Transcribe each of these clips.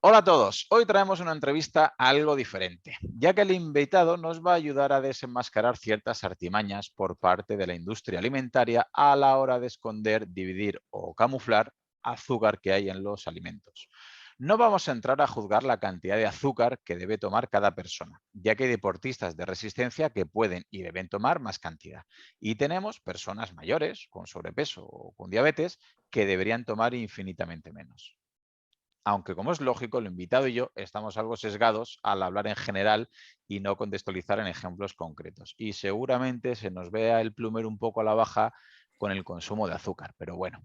Hola a todos, hoy traemos una entrevista algo diferente, ya que el invitado nos va a ayudar a desenmascarar ciertas artimañas por parte de la industria alimentaria a la hora de esconder, dividir o camuflar azúcar que hay en los alimentos. No vamos a entrar a juzgar la cantidad de azúcar que debe tomar cada persona, ya que hay deportistas de resistencia que pueden y deben tomar más cantidad. Y tenemos personas mayores, con sobrepeso o con diabetes, que deberían tomar infinitamente menos. Aunque, como es lógico, el invitado y yo estamos algo sesgados al hablar en general y no contextualizar en ejemplos concretos. Y seguramente se nos vea el plumero un poco a la baja con el consumo de azúcar, pero bueno.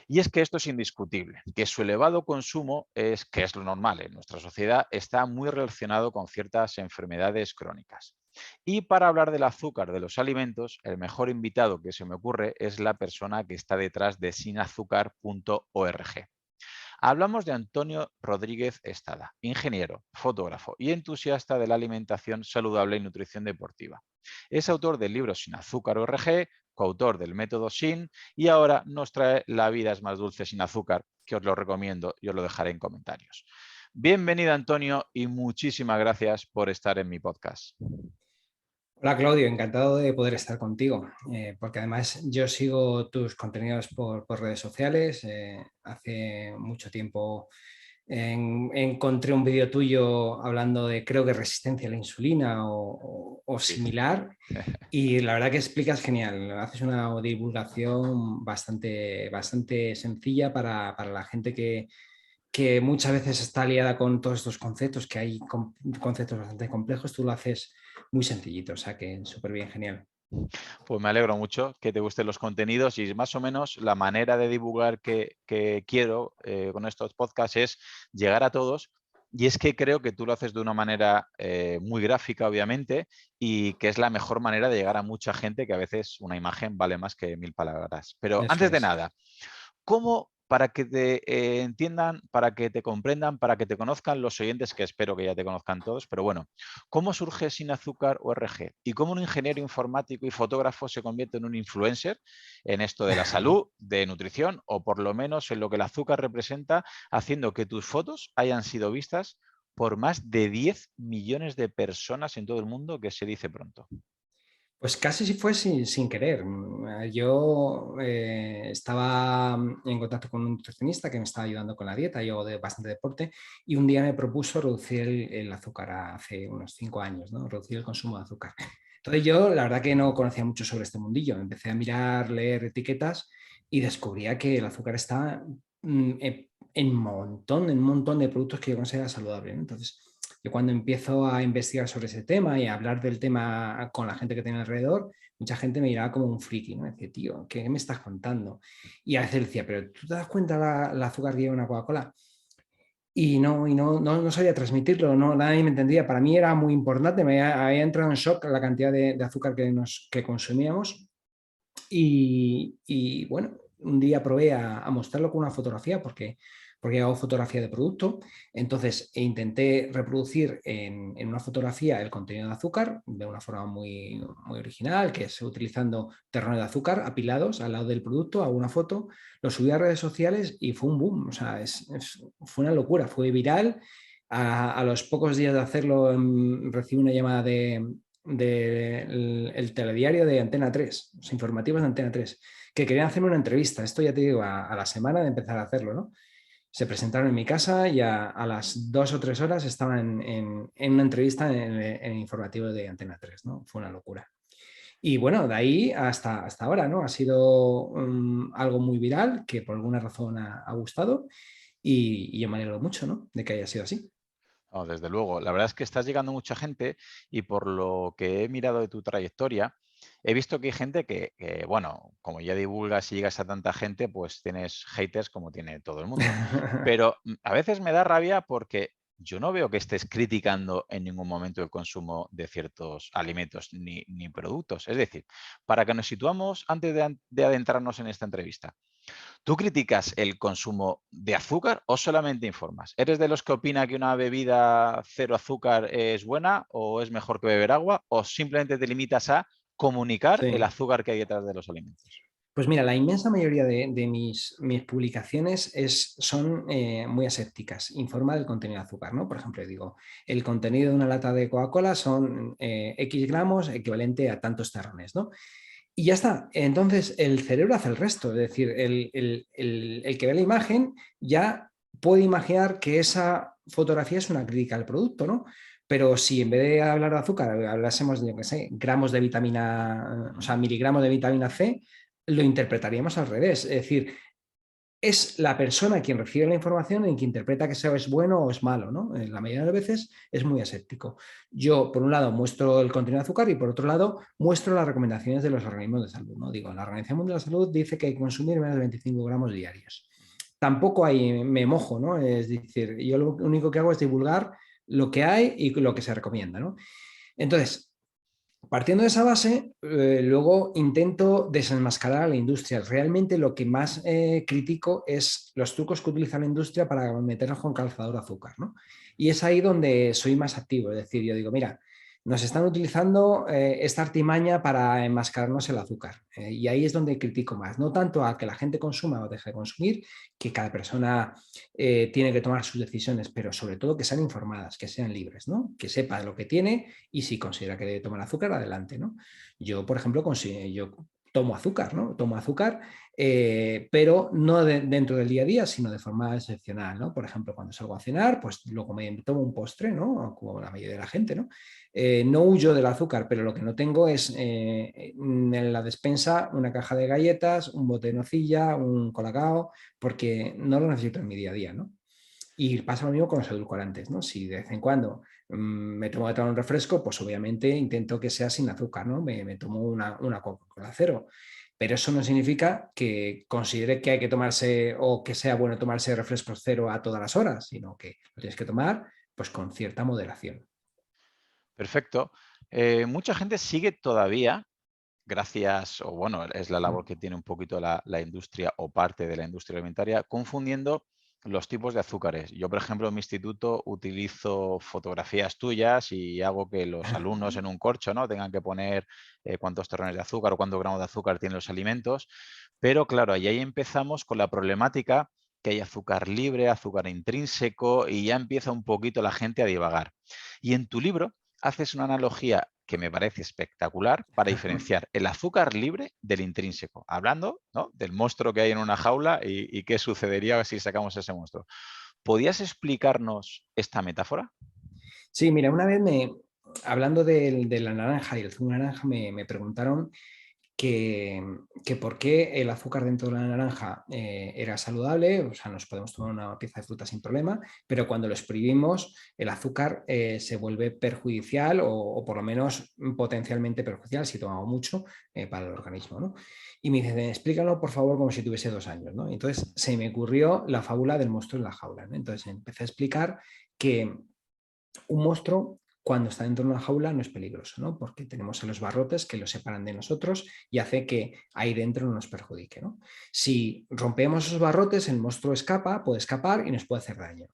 Y es que esto es indiscutible, que su elevado consumo que es lo normal en nuestra sociedad, está muy relacionado con ciertas enfermedades crónicas. Y para hablar del azúcar de los alimentos, el mejor invitado que se me ocurre es la persona que está detrás de sinazúcar.org. Hablamos de Antonio Rodríguez Estada, ingeniero, fotógrafo y entusiasta de la alimentación saludable y nutrición deportiva. Es autor del libro Sin Azúcar ORG, coautor del método SIN y ahora nos trae La vida es más dulce sin azúcar, que os lo recomiendo y os lo dejaré en comentarios. Bienvenido, Antonio, y muchísimas gracias por estar en mi podcast. Hola Claudio, encantado de poder estar contigo, porque además yo sigo tus contenidos por redes sociales. Hace mucho tiempo encontré un vídeo tuyo hablando de, creo que resistencia a la insulina o Sí. similar, y la verdad que explicas genial. Haces una divulgación bastante sencilla para la gente que muchas veces está liada con todos estos conceptos, que hay conceptos bastante complejos. Tú lo haces muy sencillito, o sea que súper bien, genial. Pues me alegro mucho que te gusten los contenidos y más o menos la manera de divulgar que quiero con estos podcasts es llegar a todos. Y es que creo que tú lo haces de una manera muy gráfica, obviamente, y que es la mejor manera de llegar a mucha gente, que a veces una imagen vale más que 1000 palabras. Pero Eso antes de es. nada, ¿cómo, para que te entiendan, para que te comprendan, para que te conozcan los oyentes, que espero que ya te conozcan todos, pero bueno, cómo surge Sin Azúcar ORG y cómo un ingeniero informático y fotógrafo se convierte en un influencer en esto de la salud, de nutrición o por lo menos en lo que el azúcar representa, haciendo que tus fotos hayan sido vistas por más de 10 millones de personas en todo el mundo, que se dice pronto? Pues casi si fue sin querer. Yo estaba en contacto con un nutricionista que me estaba ayudando con la dieta. Yo hago bastante deporte, y un día me propuso reducir el azúcar hace unos 5 años, ¿no? Reducir el consumo de azúcar. Entonces yo la verdad que no conocía mucho sobre este mundillo. Empecé a mirar, leer etiquetas y descubría que el azúcar está en un montón de productos que yo considero saludables, ¿no? Entonces yo, cuando empiezo a investigar sobre ese tema y a hablar del tema con la gente que tiene alrededor, mucha gente me miraba como un friki, ¿no? Me decía, tío, ¿qué me estás contando? Y a veces decía, pero ¿tú te das cuenta el azúcar que lleva una Coca-Cola? Y no sabía transmitirlo, no, nadie me entendía. Para mí era muy importante, me había entrado en shock la cantidad de azúcar que consumíamos. Y bueno, un día probé a mostrarlo con una fotografía, porque hago fotografía de producto. Entonces intenté reproducir en una fotografía el contenido de azúcar de una forma muy original, que es utilizando terrones de azúcar apilados al lado del producto. Hago una foto, lo subí a redes sociales y fue un boom. O sea, fue una locura, fue viral. A los pocos días de hacerlo, recibí una llamada del telediario de Antena 3, los informativos de Antena 3, que querían hacerme una entrevista. Esto ya te digo, a la semana de empezar a hacerlo, ¿no? Se presentaron en mi casa y a las 2 o 3 horas estaban en una entrevista en el informativo de Antena 3, ¿no? Fue una locura. Y bueno, de ahí hasta ahora, ¿no? Ha sido algo muy viral, que por alguna razón ha gustado, y yo me alegro mucho, ¿no? De que haya sido así. No, desde luego. La verdad es que estás llegando a mucha gente y por lo que he mirado de tu trayectoria, he visto que hay gente bueno, como ya divulgas y llegas a tanta gente, pues tienes haters como tiene todo el mundo. Pero a veces me da rabia porque yo no veo que estés criticando en ningún momento el consumo de ciertos alimentos ni productos. Es decir, para que nos situamos antes de adentrarnos en esta entrevista, ¿tú criticas el consumo de azúcar o solamente informas? ¿Eres de los que opina que una bebida cero azúcar es buena o es mejor que beber agua o simplemente te limitas a comunicar el Sí. azúcar que hay detrás de los alimentos? Pues mira, la inmensa mayoría de mis publicaciones son muy asépticas, informa del contenido de azúcar, ¿no? Por ejemplo, digo, el contenido de una lata de Coca-Cola son X gramos equivalente a tantos terrones, ¿no? Y ya está. Entonces, el cerebro hace el resto. Es decir, el que ve la imagen ya puede imaginar que esa fotografía es una crítica al producto, ¿no? Pero si en vez de hablar de azúcar hablásemos de, yo qué sé, gramos de vitamina, o sea, miligramos de vitamina C, lo interpretaríamos al revés. Es decir, es la persona quien recibe la información en quien interpreta que eso es bueno o es malo, ¿no? En la mayoría de las veces es muy aséptico. Yo, por un lado, muestro el contenido de azúcar y, por otro lado, muestro las recomendaciones de los organismos de salud, ¿no? Digo, la Organización Mundial de la Salud dice que hay que consumir menos de 25 gramos diarios. Tampoco ahí me mojo, ¿no? Es decir, yo lo único que hago es divulgar lo que hay y lo que se recomienda, ¿no? Entonces, partiendo de esa base, luego intento desenmascarar a la industria. Realmente lo que más critico es los trucos que utiliza la industria para meternos con calzador de azúcar, ¿no? Y es ahí donde soy más activo. Es decir, yo digo, mira, nos están utilizando esta artimaña para enmascararnos el azúcar. Y ahí es donde critico más. No tanto a que la gente consuma o deje de consumir, que cada persona tiene que tomar sus decisiones, pero sobre todo que sean informadas, que sean libres, ¿no? Que sepa lo que tiene y si considera que debe tomar azúcar, adelante, ¿no? Yo, por ejemplo, yo tomo azúcar, ¿no? Tomo azúcar, pero no dentro del día a día, sino de forma excepcional, ¿no? Por ejemplo, cuando salgo a cenar, pues luego me tomo un postre, ¿no? Como la mayoría de la gente, ¿no? No huyo del azúcar, pero lo que no tengo es en la despensa una caja de galletas, un bote de nocilla, un colacao, porque no lo necesito en mi día a día, ¿no? Y pasa lo mismo con los edulcorantes, ¿no? Si de vez en cuando me tomo un refresco, pues obviamente intento que sea sin azúcar, ¿no? Me tomo una Coca-Cola cero. Pero eso no significa que considere que hay que tomarse o que sea bueno tomarse refrescos cero a todas las horas, sino que lo tienes que tomar pues con cierta moderación. Perfecto. Mucha gente sigue todavía, gracias, o bueno, es la labor que tiene un poquito la industria o parte de la industria alimentaria, confundiendo los tipos de azúcares. Yo, por ejemplo, en mi instituto utilizo fotografías tuyas y hago que los alumnos en un corcho, ¿no?, tengan que poner cuántos terrones de azúcar o cuántos gramos de azúcar tienen los alimentos. Pero claro, ahí empezamos con la problemática que hay azúcar libre, azúcar intrínseco y ya empieza un poquito la gente a divagar. Y en tu libro haces una analogía que me parece espectacular para diferenciar el azúcar libre del intrínseco, hablando, ¿no?, del monstruo que hay en una jaula y qué sucedería si sacamos ese monstruo. ¿Podías explicarnos esta metáfora? Sí, mira, una vez hablando de la naranja y el zumo de naranja, me preguntaron que por qué el azúcar dentro de la naranja era saludable, o sea, nos podemos tomar una pieza de fruta sin problema, pero cuando lo exprimimos, el azúcar se vuelve perjudicial o por lo menos potencialmente perjudicial si tomamos mucho para el organismo, ¿no? Y me dicen, explícalo por favor como si tuviese 2 años, ¿no? Entonces se me ocurrió la fábula del monstruo en la jaula, ¿no? Entonces empecé a explicar que un monstruo, cuando está dentro de una jaula, no es peligroso, ¿no? Porque tenemos a los barrotes que lo separan de nosotros y hace que ahí dentro no nos perjudique, ¿no? Si rompemos esos barrotes, el monstruo escapa, puede escapar y nos puede hacer daño.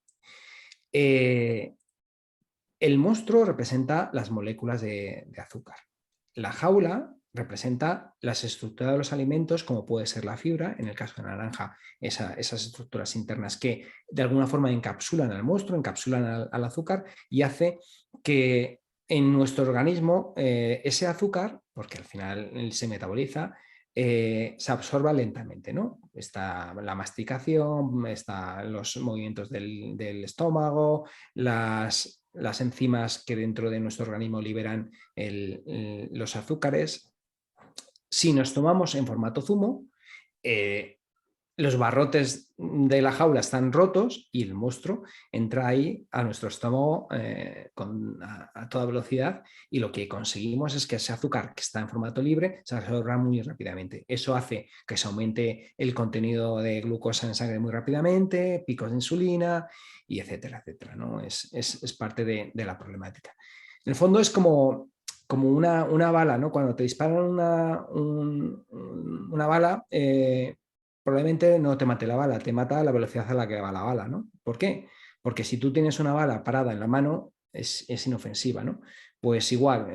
El monstruo representa las moléculas de azúcar. La jaula representa las estructuras de los alimentos, como puede ser la fibra, en el caso de la naranja, esas estructuras internas que de alguna forma encapsulan al monstruo, encapsulan al azúcar y hace que en nuestro organismo ese azúcar, porque al final se metaboliza, se absorba lentamente, ¿no? Está la masticación, están los movimientos del estómago, las enzimas que dentro de nuestro organismo liberan los azúcares. Si nos tomamos en formato zumo, los barrotes de la jaula están rotos y el monstruo entra ahí a nuestro estómago a toda velocidad y lo que conseguimos es que ese azúcar que está en formato libre se absorba muy rápidamente. Eso hace que se aumente el contenido de glucosa en sangre muy rápidamente, picos de insulina y etcétera, etcétera, ¿no? Es parte de la problemática. En el fondo es como una bala, ¿no? Cuando te disparan una bala, probablemente no te mate la bala, te mata la velocidad a la que va la bala, ¿no? ¿Por qué? Porque si tú tienes una bala parada en la mano, es inofensiva, ¿no? Pues igual,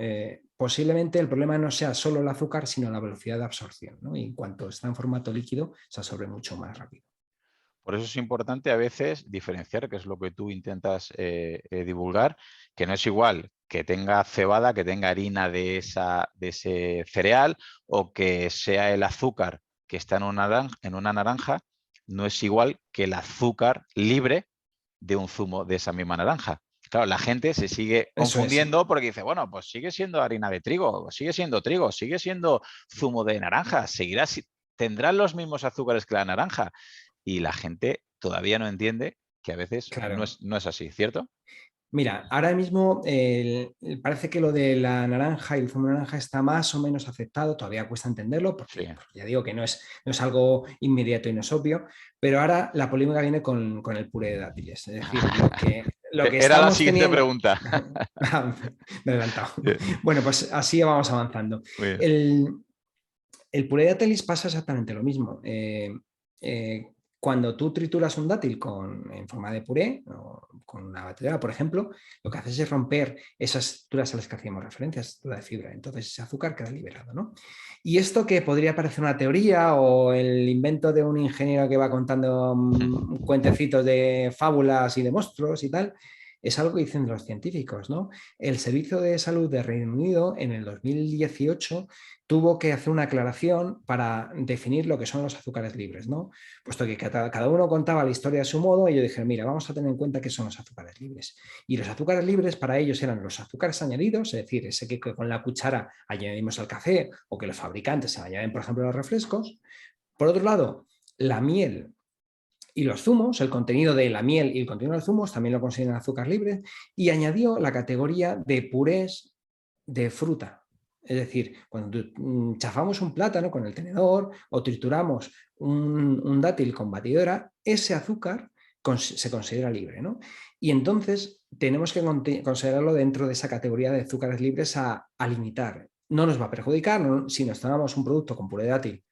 posiblemente el problema no sea solo el azúcar, sino la velocidad de absorción, ¿no? Y en cuanto está en formato líquido, se absorbe mucho más rápido. Por eso es importante a veces diferenciar, que es lo que tú intentas divulgar, que no es igual que tenga cebada, que tenga harina de ese cereal, o que sea el azúcar que está en una naranja, no es igual que el azúcar libre de un zumo de esa misma naranja. Claro, la gente se sigue Eso es. confundiendo porque dice, bueno, pues sigue siendo harina de trigo, trigo, sigue siendo zumo de naranja, tendrán los mismos azúcares que la naranja. Y la gente todavía no entiende que a veces Claro. no es así, ¿cierto? Mira, ahora mismo parece que lo de la naranja y el zumo de naranja está más o menos aceptado, todavía cuesta entenderlo Sí. porque ya digo que no es algo inmediato y no es obvio, pero ahora la polémica viene con el puré de dátiles. Es decir, lo que Era la estamos siguiente teniendo... pregunta. Me he adelantado. Bueno, pues así vamos avanzando. Muy bien. El puré de dátiles pasa exactamente lo mismo. Cuando tú trituras un dátil en forma de puré, o con una batidora, por ejemplo, lo que haces es romper esas estructuras a las que hacíamos referencia, estructura de fibra. Entonces ese azúcar queda liberado, ¿no? Y esto que podría parecer una teoría o el invento de un ingeniero que va contando cuentecitos de fábulas y de monstruos y tal, es algo que dicen los científicos, ¿no? El Servicio de Salud de Reino Unido en el 2018 tuvo que hacer una aclaración para definir lo que son los azúcares libres, ¿no? Puesto que cada uno contaba la historia a su modo, ellos dijeron, mira, vamos a tener en cuenta qué son los azúcares libres. Y los azúcares libres para ellos eran los azúcares añadidos, es decir, ese que con la cuchara añadimos al café o que los fabricantes se añaden, por ejemplo, a los refrescos. Por otro lado, la miel y los zumos, el contenido de la miel y el contenido de los zumos también lo consideran azúcar libre, y añadió la categoría de purés de fruta. Es decir, cuando chafamos un plátano con el tenedor o trituramos un dátil con batidora, ese azúcar se considera libre, ¿no? Y entonces tenemos que considerarlo dentro de esa categoría de azúcares libres a limitar. No nos va a perjudicar, ¿no? Si nos tomamos un producto con puré de dátil,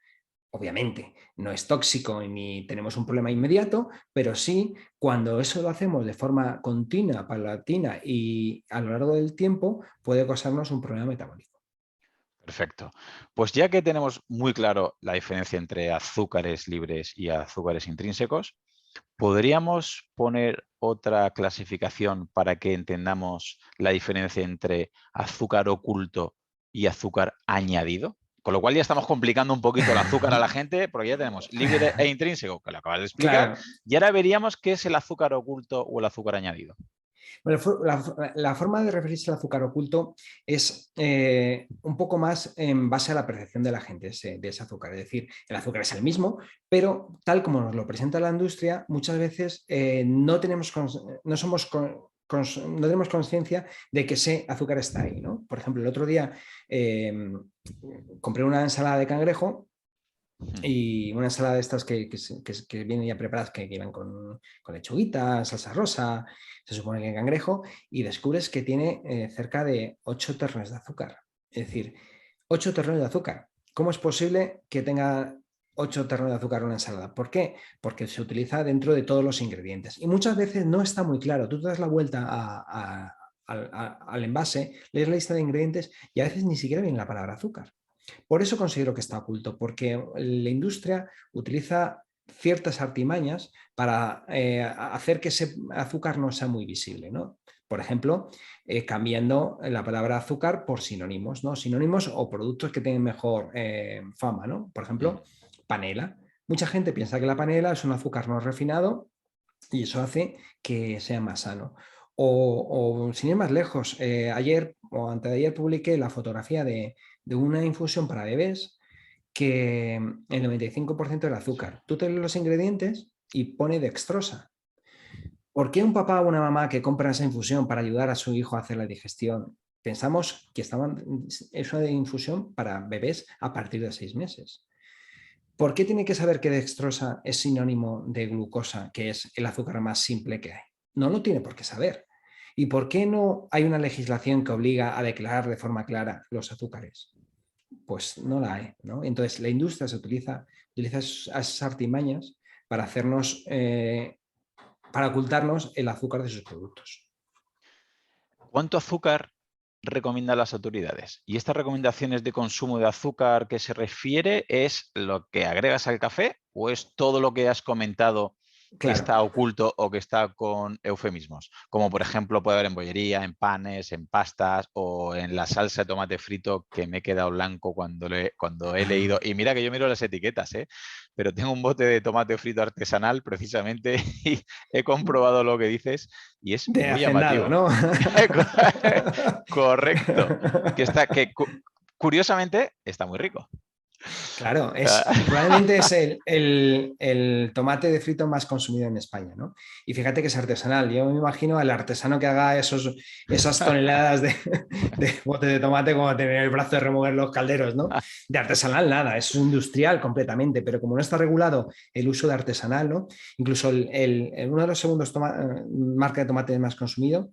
obviamente no es tóxico ni tenemos un problema inmediato, pero sí cuando eso lo hacemos de forma continua, paulatina y a lo largo del tiempo puede causarnos un problema metabólico. Perfecto. Pues ya que tenemos muy claro la diferencia entre azúcares libres y azúcares intrínsecos, ¿podríamos poner otra clasificación para que entendamos la diferencia entre azúcar oculto y azúcar añadido? Con lo cual ya estamos complicando un poquito el azúcar a la gente, porque ya tenemos libre e intrínseco, que lo acabas de explicar, Claro. y ahora veríamos qué es el azúcar oculto o el azúcar añadido. Bueno, la forma de referirse al azúcar oculto es un poco más en base a la percepción de la gente de ese azúcar. Es decir, el azúcar es el mismo, pero tal como nos lo presenta la industria, muchas veces no tenemos no tenemos conciencia de que ese azúcar está ahí, ¿no? Por ejemplo, el otro día compré una ensalada de cangrejo y una ensalada de estas que vienen ya preparadas, que iban con lechuguita, salsa rosa, se supone que cangrejo, y descubres que tiene cerca de 8 terrones de azúcar. Es decir, 8 terrones de azúcar. ¿Cómo es posible que tenga 8 terrones de azúcar una ensalada? ¿Por qué? Porque se utiliza dentro de todos los ingredientes. Y muchas veces no está muy claro. Tú te das la vuelta al envase, lees la lista de ingredientes y a veces ni siquiera viene la palabra azúcar. Por eso considero que está oculto, porque la industria utiliza ciertas artimañas para hacer que ese azúcar no sea muy visible, ¿no? Por ejemplo, cambiando la palabra azúcar por sinónimos, ¿no? Sinónimos o productos que tienen mejor fama, ¿no? Por ejemplo, panela. Mucha gente piensa que la panela es un azúcar no refinado y eso hace que sea más sano. O sin ir más lejos, ayer o antes de ayer publiqué la fotografía de una infusión para bebés que el 95% era azúcar. Tú te lees los ingredientes y pone dextrosa. ¿Por qué un papá o una mamá que compra esa infusión para ayudar a su hijo a hacer la digestión? Pensamos que es una infusión para bebés a partir de 6 meses. ¿Por qué tiene que saber que dextrosa es sinónimo de glucosa, que es el azúcar más simple que hay? No lo tiene por qué saber. ¿Y por qué no hay una legislación que obliga a declarar de forma clara los azúcares? Pues no la hay, ¿no? Entonces la industria utiliza esas artimañas para hacernos, para ocultarnos el azúcar de sus productos. ¿Cuánto azúcar recomiendan las autoridades? ¿Y estas recomendaciones de consumo de azúcar que se refiere es lo que agregas al café o es todo lo que has comentado que Claro. está oculto o que está con eufemismos? Como por ejemplo puede haber en bollería, en panes, en pastas o en la salsa de tomate frito que me he quedado blanco cuando he leído. Y mira que yo miro las etiquetas, ¿eh? Pero tengo un bote de tomate frito artesanal precisamente y he comprobado lo que dices y es De muy hacendado, llamativo. ¿no? Correcto. Curiosamente está muy rico. Claro, probablemente es el tomate de frito más consumido en España, ¿no? Y fíjate que es artesanal. Yo me imagino al artesano que haga esas toneladas de bote de tomate como tener el brazo de remover los calderos, ¿no? De artesanal nada, es industrial completamente, pero como no está regulado el uso de artesanal, ¿no? Incluso uno de los segundos marca de tomate más consumido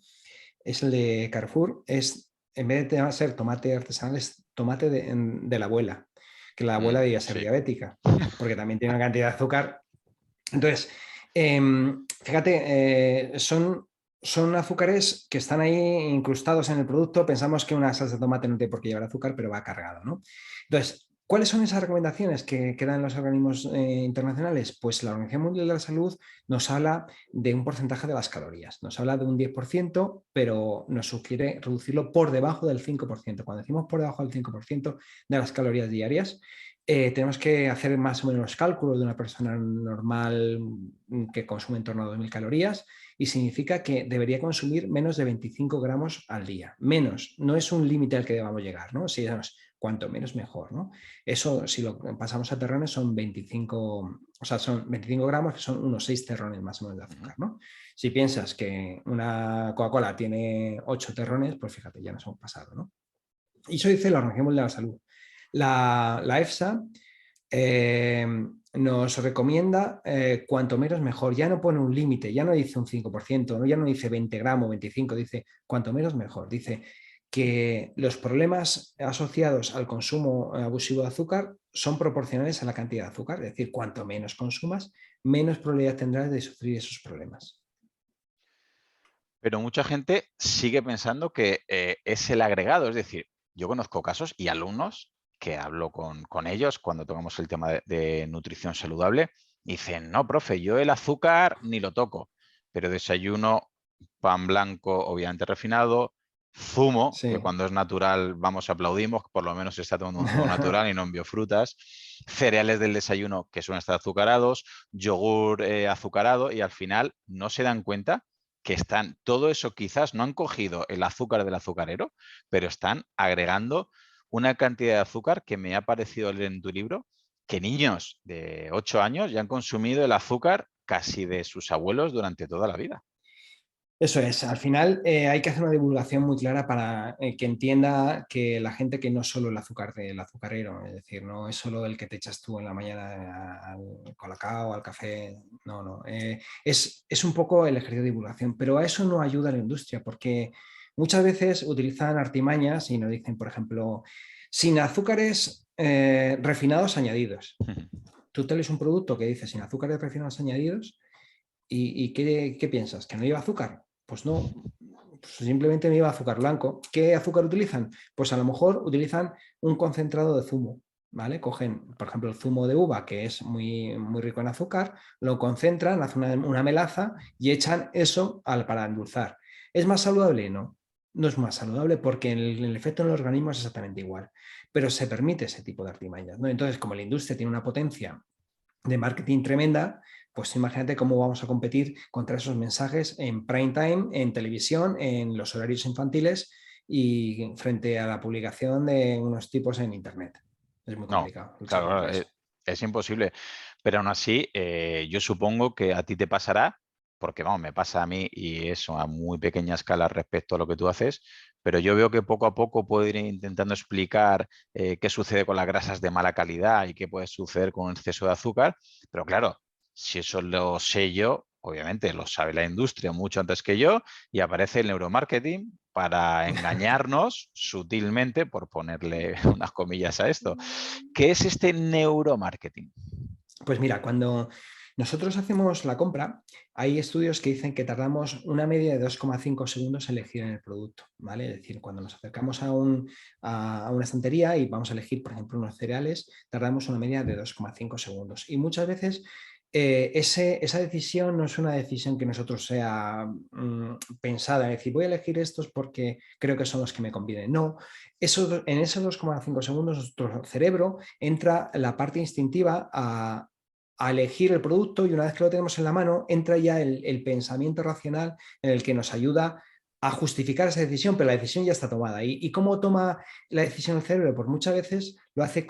es el de Carrefour, en vez de ser tomate artesanal, es tomate de la abuela, que la abuela debía ser Sí. diabética, porque también tiene una cantidad de azúcar. Entonces, fíjate, son azúcares que están ahí incrustados en el producto. Pensamos que una salsa de tomate no tiene por qué llevar azúcar, pero va cargado, ¿no? Entonces, ¿cuáles son esas recomendaciones que dan los organismos internacionales? Pues la Organización Mundial de la Salud nos habla de un porcentaje de las calorías. Nos habla de un 10%, pero nos sugiere reducirlo por debajo del 5%. Cuando decimos por debajo del 5% de las calorías diarias, tenemos que hacer más o menos los cálculos de una persona normal que consume en torno a 2.000 calorías y significa que debería consumir menos de 25 gramos al día. Menos, no es un límite al que debamos llegar, ¿no? Si cuanto menos mejor, ¿no? Eso, si lo pasamos a terrones, son 25, o sea, son 25 gramos, que son unos 6 terrones más o menos de azúcar, ¿no? Si piensas que una Coca-Cola tiene 8 terrones, pues fíjate, ya nos hemos pasado, ¿no? Y eso dice la Organización Mundial de la Salud. La EFSA nos recomienda cuanto menos mejor. Ya no pone un límite, ya no dice un 5%, ¿no? Ya no dice 20 gramos, 25, dice cuanto menos mejor. Dice que los problemas asociados al consumo abusivo de azúcar son proporcionales a la cantidad de azúcar, es decir, cuanto menos consumas, menos probabilidad tendrás de sufrir esos problemas. Pero mucha gente sigue pensando que es el agregado. Es decir, yo conozco casos y alumnos que hablo con ellos cuando tocamos el tema de nutrición saludable y dicen, no, profe, yo el azúcar ni lo toco, pero desayuno pan blanco, obviamente refinado, zumo, que Sí. cuando es natural vamos aplaudimos, por lo menos se está tomando un zumo natural y no en biofrutas, cereales del desayuno que suelen estar azucarados, yogur azucarado y al final no se dan cuenta que están, todo eso quizás no han cogido el azúcar del azucarero, pero están agregando una cantidad de azúcar que me ha parecido leer en tu libro, que niños de 8 años ya han consumido el azúcar casi de sus abuelos durante toda la vida. Eso es, al final hay que hacer una divulgación muy clara para que entienda que la gente que no es solo el azúcar del azucarero, es decir, no es solo el que te echas tú en la mañana al colacao, al café, no, no. Es un poco el ejercicio de divulgación, pero a eso no ayuda la industria porque muchas veces utilizan artimañas y nos dicen, por ejemplo, sin azúcares refinados añadidos. Tú te lees un producto que dice sin azúcares refinados añadidos. ¿Y qué piensas? ¿Que no lleva azúcar? Pues no, pues simplemente no lleva azúcar blanco. ¿Qué azúcar utilizan? Pues a lo mejor utilizan un concentrado de zumo, ¿vale? Cogen, por ejemplo, el zumo de uva, que es muy, muy rico en azúcar, lo concentran, hacen una melaza y echan eso para endulzar. ¿Es más saludable? No, no es más saludable porque el efecto en el organismo es exactamente igual, pero se permite ese tipo de artimañas, ¿no? Entonces, como la industria tiene una potencia de marketing tremenda, pues imagínate cómo vamos a competir contra esos mensajes en prime time, en televisión, en los horarios infantiles y frente a la publicación de unos tipos en Internet. Es muy No, complicado luchar claro, contra eso. es imposible. Pero aún así, yo supongo que a ti te pasará, porque vamos, me pasa a mí y eso a muy pequeña escala respecto a lo que tú haces, pero yo veo que poco a poco puedo ir intentando explicar qué sucede con las grasas de mala calidad y qué puede suceder con un exceso de azúcar. Pero claro, si eso lo sé yo, obviamente lo sabe la industria mucho antes que yo y aparece el neuromarketing para engañarnos sutilmente, por ponerle unas comillas a esto. ¿Qué es este neuromarketing? Pues mira, cuando Nosotros hacemos la compra, hay estudios que dicen que tardamos una media de 2,5 segundos en elegir en el producto, ¿vale? Es decir, cuando nos acercamos a una estantería y vamos a elegir, por ejemplo, unos cereales, tardamos una media de 2,5 segundos. Y muchas veces esa decisión no es una decisión que nosotros sea pensada, es decir, voy a elegir estos porque creo que son los que me convienen. No, en esos 2,5 segundos nuestro cerebro entra la parte instintiva a elegir el producto y una vez que lo tenemos en la mano, entra ya el pensamiento racional en el que nos ayuda a justificar esa decisión, pero la decisión ya está tomada. ¿Y cómo toma la decisión el cerebro? Pues muchas veces lo hace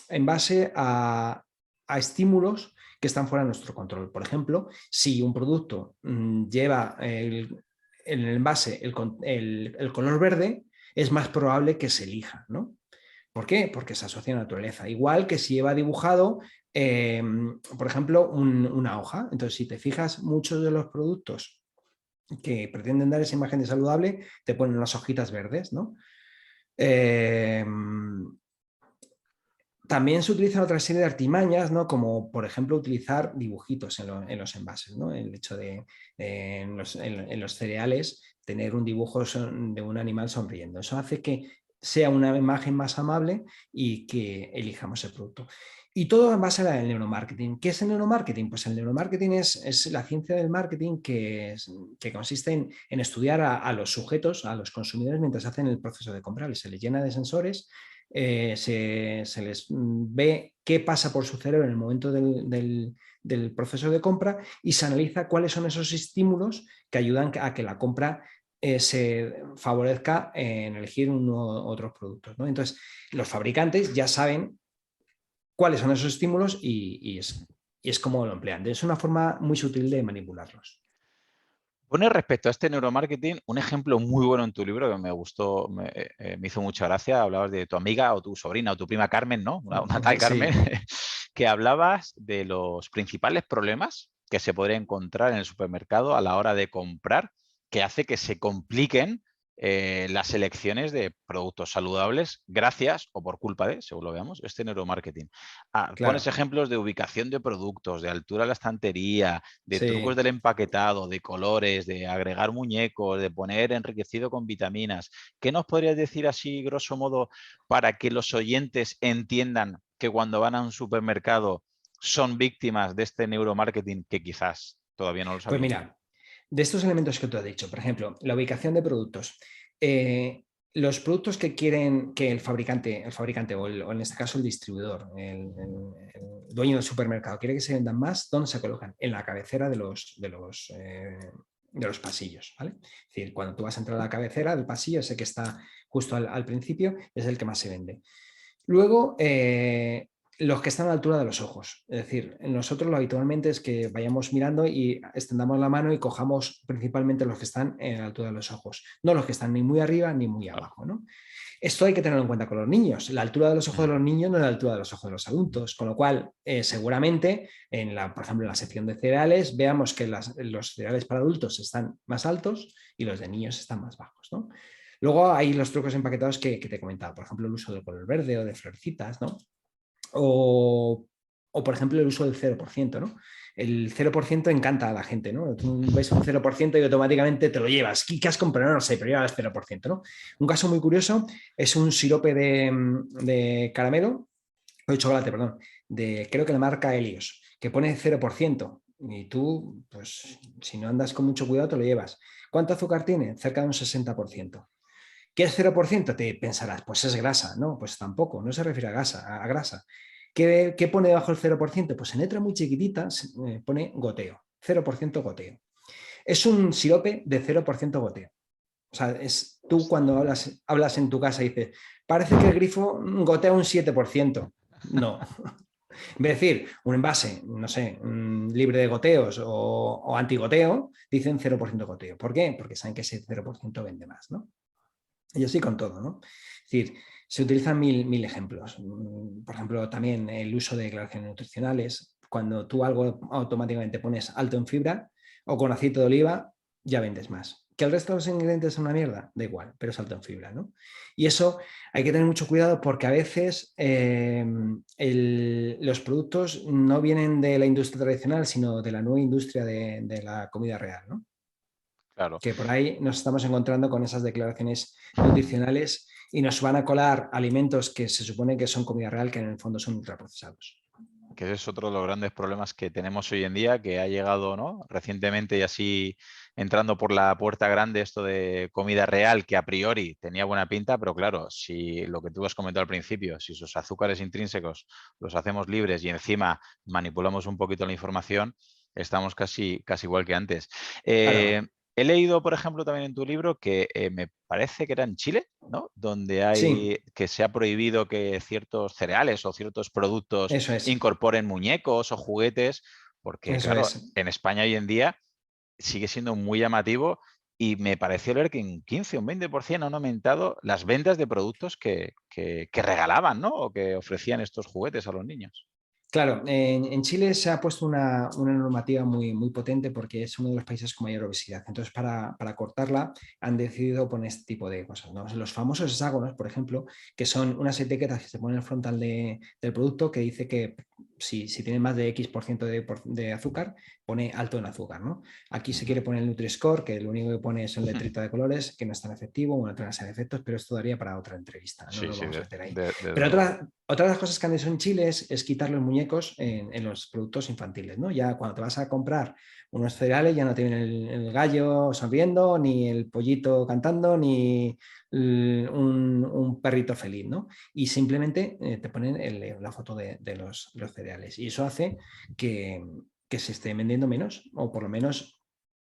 en base a estímulos que están fuera de nuestro control. Por ejemplo, si un producto lleva en el envase el color verde, es más probable que se elija, ¿no? ¿Por qué? Porque se asocia a la naturaleza. Igual que si lleva dibujado, por ejemplo, una hoja. Entonces, si te fijas, muchos de los productos que pretenden dar esa imagen de saludable te ponen las hojitas verdes, ¿no? También se utilizan otra serie de artimañas, ¿no? Como por ejemplo utilizar dibujitos en los envases, ¿no? El hecho de en los cereales tener un dibujo de un animal sonriendo. Eso hace que sea una imagen más amable y que elijamos el producto. Y todo en base al neuromarketing. ¿Qué es el neuromarketing? Pues el neuromarketing es la ciencia del marketing que consiste en estudiar a los sujetos, a los consumidores, mientras hacen el proceso de compra. Se les llena de sensores, se les ve qué pasa por su cerebro en el momento del proceso de compra y se analiza cuáles son esos estímulos que ayudan a que la compra se favorezca en elegir otros productos, ¿no? Entonces, los fabricantes ya saben cuáles son esos estímulos y es como lo emplean. Es una forma muy sutil de manipularlos. Pones respecto a este neuromarketing un ejemplo muy bueno en tu libro que me gustó, me hizo mucha gracia. Hablabas de tu amiga o tu sobrina o tu prima Carmen, ¿no? Una tal Carmen, Sí. que hablabas de los principales problemas que se podría encontrar en el supermercado a la hora de comprar, que hace que se compliquen las elecciones de productos saludables gracias o por culpa de, según lo veamos, este neuromarketing. Pones Claro, ejemplos de ubicación de productos, de altura de la estantería, de trucos sí. del empaquetado, de colores, de agregar muñecos, de poner enriquecido con vitaminas. ¿Qué nos podrías decir así, grosso modo, para que los oyentes entiendan que cuando van a un supermercado son víctimas de este neuromarketing que quizás todavía no lo Pues sabían? mira, de estos elementos que tú has dicho, por ejemplo, la ubicación de productos. eh, los productos que quieren que el fabricante o en este caso el distribuidor, el dueño del supermercado, quiere que se vendan más, ¿dónde se colocan? En la cabecera de los pasillos, ¿vale? Es decir, cuando tú vas a entrar a la cabecera del pasillo, ese que está justo al principio, es el que más se vende. Luego, los que están a la altura de los ojos. Es decir, nosotros lo habitualmente es que vayamos mirando y extendamos la mano y cojamos principalmente los que están a la altura de los ojos, no los que están ni muy arriba ni muy Claro. abajo, ¿no? Esto hay que tenerlo en cuenta con los niños. La altura de los ojos Mm. de los niños no es la altura de los ojos de los adultos, con lo cual seguramente, por ejemplo, en la sección de cereales, veamos que los cereales para adultos están más altos y los de niños están más bajos, ¿no? Luego hay los trucos empaquetados que te he comentado, por ejemplo, el uso del color verde o de florecitas, ¿no? O, por ejemplo, el uso del 0%, ¿no? El 0% encanta a la gente, ¿no? Tú ves un 0% y automáticamente te lo llevas. ¿Qué has comprado? No sé, pero llevas el 0%, ¿no? Un caso muy curioso es un sirope de caramelo, o de chocolate, perdón, creo que la marca Helios, que pone 0%. Y tú, pues, si no andas con mucho cuidado, te lo llevas. ¿Cuánto azúcar tiene? Cerca de un 60%. ¿Qué es 0%? Te pensarás, pues es grasa. No, pues tampoco, no se refiere a grasa. ¿Qué pone debajo del 0%? Pues en letra muy chiquitita pone goteo, 0% goteo. Es un sirope de 0% goteo. O sea, tú Ostras. cuando hablas en tu casa y dices, parece que el grifo gotea un 7%. No. En vez de decir un envase, no sé, libre de goteos o antigoteo, dicen 0% goteo. ¿Por qué? Porque saben que ese 0% vende más, ¿no? Y así con todo, ¿no? Es decir, se utilizan mil ejemplos. Por ejemplo, también el uso de declaraciones nutricionales. Cuando tú algo automáticamente pones alto en fibra o con aceite de oliva, ya vendes más. ¿Que el resto de los ingredientes son una mierda? Da igual, pero es alto en fibra, ¿no? Y eso hay que tener mucho cuidado porque a veces los productos no vienen de la industria tradicional, sino de la nueva industria de la comida real, ¿no? Claro. Que por ahí nos estamos encontrando con esas declaraciones nutricionales y nos van a colar alimentos que se supone que son comida real, que en el fondo son ultraprocesados. Que ese es otro de los grandes problemas que tenemos hoy en día, que ha llegado, ¿no?, recientemente y así entrando por la puerta grande esto de comida real, que a priori tenía buena pinta, pero claro, si lo que tú has comentado al principio, si sus azúcares intrínsecos los hacemos libres y encima manipulamos un poquito la información, estamos casi igual que antes. Claro, He leído, por ejemplo, también en tu libro que me parece que era en Chile, ¿no?, donde sí, que se ha prohibido que ciertos cereales o ciertos productos eso incorporen muñecos o juguetes, porque claro, es. en España hoy en día sigue siendo muy llamativo y me pareció leer que en 15 o un 20% han aumentado las ventas de productos que regalaban, ¿no?, o que ofrecían estos juguetes a los niños. Claro, en Chile se ha puesto una normativa muy potente porque es uno de los países con mayor obesidad. Entonces, para cortarla, han decidido poner este tipo de cosas, ¿no? Los famosos hexágonos, por ejemplo, que son unas etiquetas que se ponen en el frontal del producto que dice que si tiene más de X% de azúcar, pone alto en azúcar, ¿no? Aquí se Ujú. quiere poner el Nutri-Score, que lo único que pone es un letrita de colores, que no es tan efectivo, bueno, tiene una serie de efectos, pero esto daría para otra entrevista, no Sí, nos sí, vamos a meter ahí. desde Pero luego. otra de las cosas que han hecho en Chile es quitar los muñecos en los productos infantiles, ¿no? Ya cuando te vas a comprar unos cereales ya no tienen el gallo sonriendo, ni el pollito cantando, ni un perrito feliz, ¿no? Y simplemente te ponen la foto de los cereales. Y eso hace que se esté vendiendo menos, o por lo menos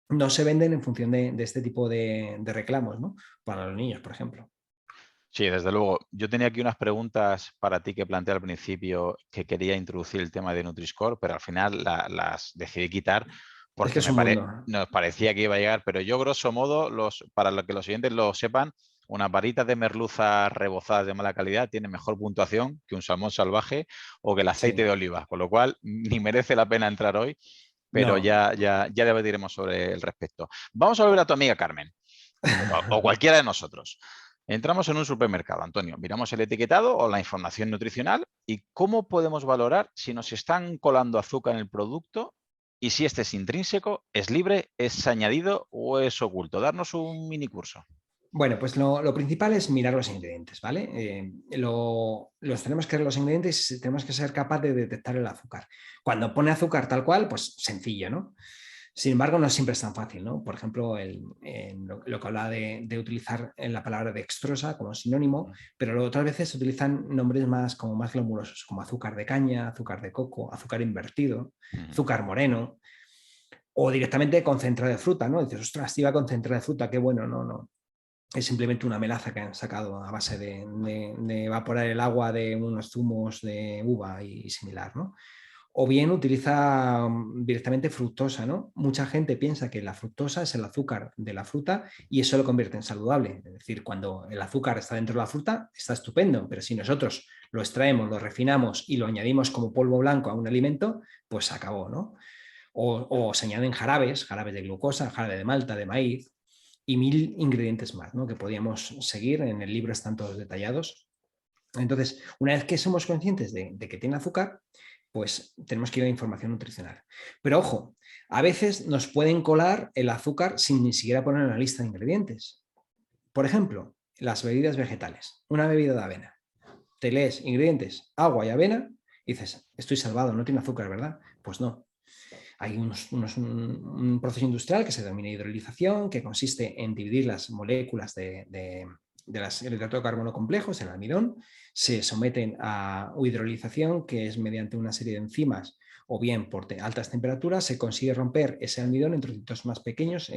no se venden en función de este tipo de reclamos, ¿no? Para los niños, por ejemplo. Sí, desde luego. Yo tenía aquí unas preguntas para ti que planteé al principio, que quería introducir el tema de Nutri-Score, pero al final las decidí quitar Es que porque es un mundo. nos parecía que iba a llegar, pero yo grosso modo, para lo que los siguientes lo sepan, unas varitas de merluza rebozadas de mala calidad tienen mejor puntuación que un salmón salvaje o que el aceite Sí. de oliva, con lo cual ni merece la pena entrar hoy, pero No. ya debatiremos sobre el respecto. Vamos a volver a tu amiga Carmen, o cualquiera de nosotros. Entramos en un supermercado, Antonio, miramos el etiquetado o la información nutricional y cómo podemos valorar si nos están colando azúcar en el producto y si este es intrínseco, es libre, es añadido o es oculto. Darnos un mini curso. Bueno, pues lo principal es mirar los ingredientes, ¿vale? Los tenemos que ver los ingredientes y tenemos que ser capaz de detectar el azúcar. Cuando pone azúcar tal cual, pues sencillo, ¿no? Sin embargo, no siempre es tan fácil, ¿no? Por ejemplo, lo que hablaba de utilizar la palabra dextrosa como sinónimo, pero otras veces se utilizan nombres como más glamurosos, como azúcar de caña, azúcar de coco, azúcar invertido, Ujú. azúcar moreno, o directamente concentrado de fruta, ¿no? Dices, ostras, iba concentrado de fruta, qué bueno, no, no. Es simplemente una melaza que han sacado a base de evaporar el agua de unos zumos de uva y similar, ¿no? O bien utiliza directamente fructosa, ¿no? Mucha gente piensa que la fructosa es el azúcar de la fruta y eso lo convierte en saludable. Es decir, cuando el azúcar está dentro de la fruta, está estupendo, pero si nosotros lo extraemos, lo refinamos y lo añadimos como polvo blanco a un alimento, pues se acabó, ¿no? O se añaden jarabes de glucosa, jarabe de malta, de maíz y mil ingredientes más, ¿no? Que podíamos seguir. En el libro están todos detallados. Entonces, una vez que somos conscientes de que tiene azúcar, pues tenemos que ir a información nutricional. Pero ojo, a veces nos pueden colar el azúcar sin ni siquiera poner en la lista de ingredientes. Por ejemplo, las bebidas vegetales. Una bebida de avena. Te lees ingredientes, agua y avena, y dices, estoy salvado, no tiene azúcar, ¿verdad? Pues no. Hay un proceso industrial que se denomina hidrolización, que consiste en dividir las moléculas el hidrato de carbono complejos, el almidón, se someten a hidrolización, que es mediante una serie de enzimas o bien por altas temperaturas, se consigue romper ese almidón en trocitos más pequeños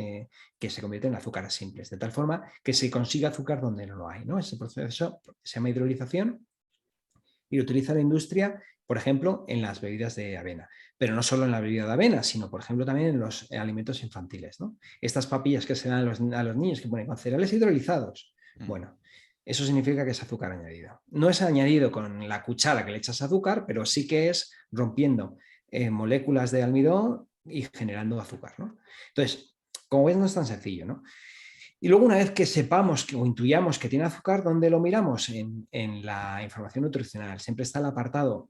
que se convierten en azúcares simples, de tal forma que se consiga azúcar donde no lo hay, ¿no? Ese proceso se llama hidrolización y lo utiliza la industria, por ejemplo, en las bebidas de avena. Pero no solo en la bebida de avena, sino, por ejemplo, también en los alimentos infantiles, ¿no? Estas papillas que se dan a los niños que ponen con cereales hidrolizados. Ujú. Bueno, eso significa que es azúcar añadido. No es añadido con la cuchara que le echas azúcar, pero sí que es rompiendo moléculas de almidón y generando azúcar, ¿no? Entonces, Como ves, no es tan sencillo, ¿no? Y luego una vez que sepamos o intuyamos que tiene azúcar, ¿dónde lo miramos? En la información nutricional. Siempre está el apartado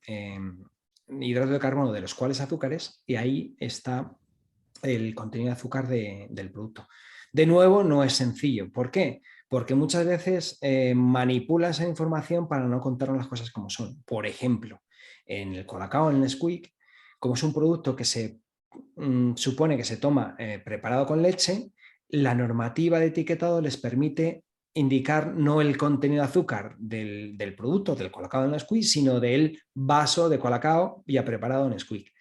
hidrato de carbono de los cuales azúcares y ahí está el contenido de azúcar del producto. De nuevo, no es sencillo. ¿Por qué? Porque muchas veces manipulan esa información para no contarnos las cosas como son. Por ejemplo, en el Colacao, en el Nesquik, como es un producto que se supone que se toma preparado con leche, la normativa de etiquetado les permite indicar no el contenido de azúcar del producto, del Colacao en Nesquik, sino del vaso de Colacao ya preparado en Nesquik.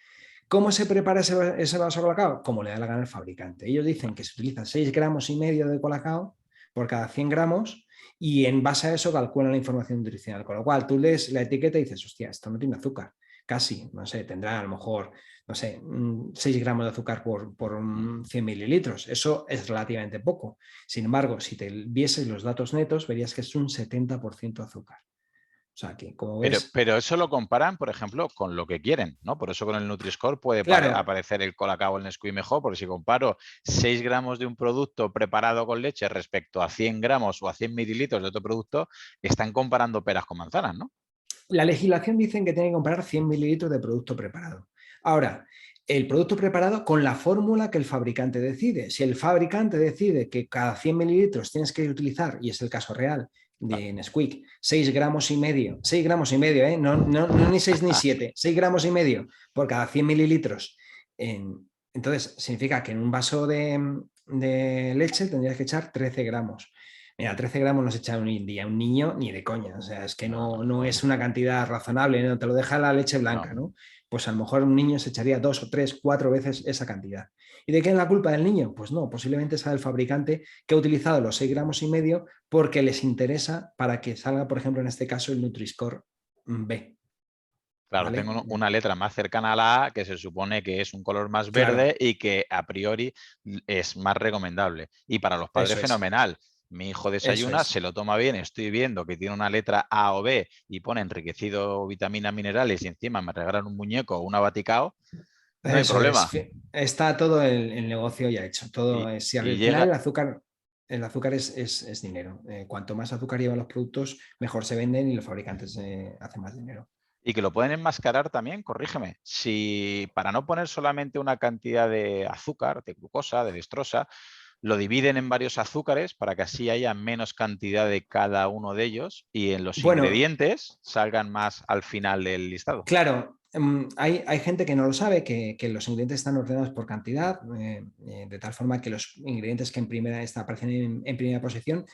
¿Cómo se prepara ese vaso de Colacao? Como le da la gana al fabricante. Ellos dicen que se utilizan 6,5 gramos de Colacao por cada 100 gramos y en base a eso calculan la información nutricional. Con lo cual tú lees la etiqueta y dices, hostia, esto no tiene azúcar. Casi, no sé, tendrá a lo mejor, no sé, 6 gramos de azúcar por 100 mililitros. Eso es relativamente poco. Sin embargo, si te vieses los datos netos, verías que es un 70% de azúcar. O sea que, como ves... Pero eso lo comparan, por ejemplo, con lo que quieren, ¿no? Por eso con el Nutri-Score puede Claro, aparecer el Colacao, el Nesquik mejor, porque si comparo 6 gramos de un producto preparado con leche respecto a 100 gramos o a 100 mililitros de otro producto, están comparando peras con manzanas, ¿no? la legislación dice que tiene que comprar 100 mililitros de producto preparado. Ahora, el producto preparado con la fórmula que el fabricante decide. Si el fabricante decide que cada 100 mililitros tienes que utilizar, y es el caso real de Nesquik, 6,5 gramos, 6 gramos y medio, no ni 6 ni 7, 6 gramos y medio por cada 100 mililitros. Entonces, significa que en un vaso de leche tendrías que echar 13 gramos. Mira, 13 gramos no se echa un día un niño ni de coña, o sea, es que no es una cantidad razonable, ¿no? Te lo deja la leche blanca, ¿no? Pues a lo mejor un niño se echaría 2 o 3, 4 veces esa cantidad. ¿Y de qué es la culpa del niño? Pues no, posiblemente sea del fabricante que ha utilizado los 6 gramos y medio porque les interesa para que salga, por ejemplo, en este caso, el Nutri-Score B. Claro, ¿Vale? tengo una letra más cercana a la A que se supone que es un color más Claro, verde y que a priori es más recomendable. Y para los padres, eso es, fenomenal. Mi hijo eso desayuna, se es. lo toma bien, estoy viendo que tiene una letra A o B y pone enriquecido vitaminas, minerales y encima me regalan un muñeco o una baticao, no hay Eso es. problema. Está todo el negocio ya hecho. Todo Y, si y al final llega, el azúcar es dinero. Cuanto más azúcar llevan los productos, mejor se venden y los fabricantes hacen más dinero. y que lo pueden enmascarar también, corrígeme. Si para no poner solamente una cantidad de azúcar, de glucosa, de dextrosa, lo dividen en varios azúcares para que así haya menos cantidad de cada uno de ellos y en los Bueno, ingredientes salgan más al final del listado. claro, hay gente que no lo sabe, que los ingredientes están ordenados por cantidad, de tal forma que los ingredientes que aparecen en primera posición,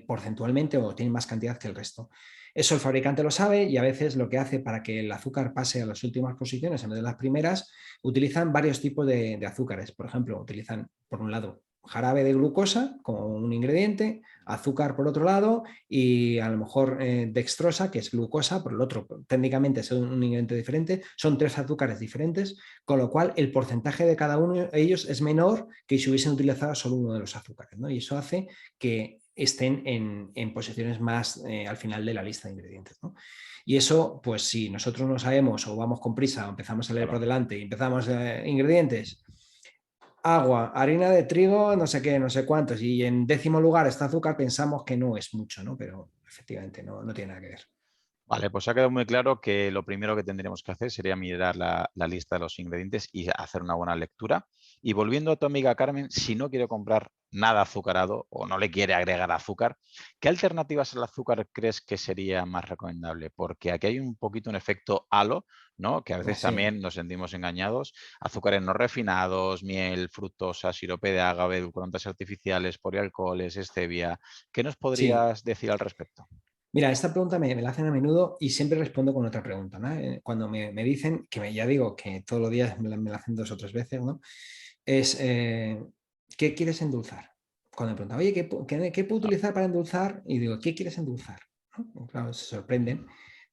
porcentualmente o tienen más cantidad que el resto. Eso el fabricante lo sabe y a veces lo que hace para que el azúcar pase a las últimas posiciones en vez de las primeras, utilizan varios tipos de azúcares. Por ejemplo, utilizan, por un lado, jarabe de glucosa como un ingrediente, azúcar por otro lado y a lo mejor dextrosa, que es glucosa, por el otro técnicamente es un ingrediente diferente, son 3 azúcares diferentes, con lo cual el porcentaje de cada uno de ellos es menor que si hubiesen utilizado solo uno de los azúcares, ¿no? Y eso hace que estén en posiciones más al final de la lista de ingredientes, ¿no? Y eso, pues si nosotros no sabemos o vamos con prisa o empezamos a leer por Claro. delante y empezamos ingredientes, agua, harina de trigo, no sé qué, no sé cuántos, y en 10º lugar está azúcar, pensamos que no es mucho, ¿no? Pero efectivamente no tiene nada que ver. Vale, pues ha quedado muy claro que lo primero que tendríamos que hacer sería mirar la lista de los ingredientes y hacer una buena lectura. Y volviendo a tu amiga Carmen, si no quiere comprar nada azucarado o no le quiere agregar azúcar, ¿qué alternativas al azúcar crees que sería más recomendable? Porque aquí hay un poquito un efecto halo, ¿no? Que a veces Sí, también nos sentimos engañados. Azúcares no refinados, miel, fructosa, sirope de agave, edulcorantes artificiales, polialcoholes, stevia. ¿Qué nos sí. podrías decir al respecto? Mira, esta pregunta me la hacen a menudo y siempre respondo con otra pregunta, ¿no? Cuando me dicen, ya digo que todos los días me la hacen 2 o 3 veces, ¿no? Es, ¿qué quieres endulzar? Cuando me preguntan, oye, ¿qué puedo utilizar para endulzar? Y digo, ¿qué quieres endulzar? ¿No? Y claro, se sorprenden,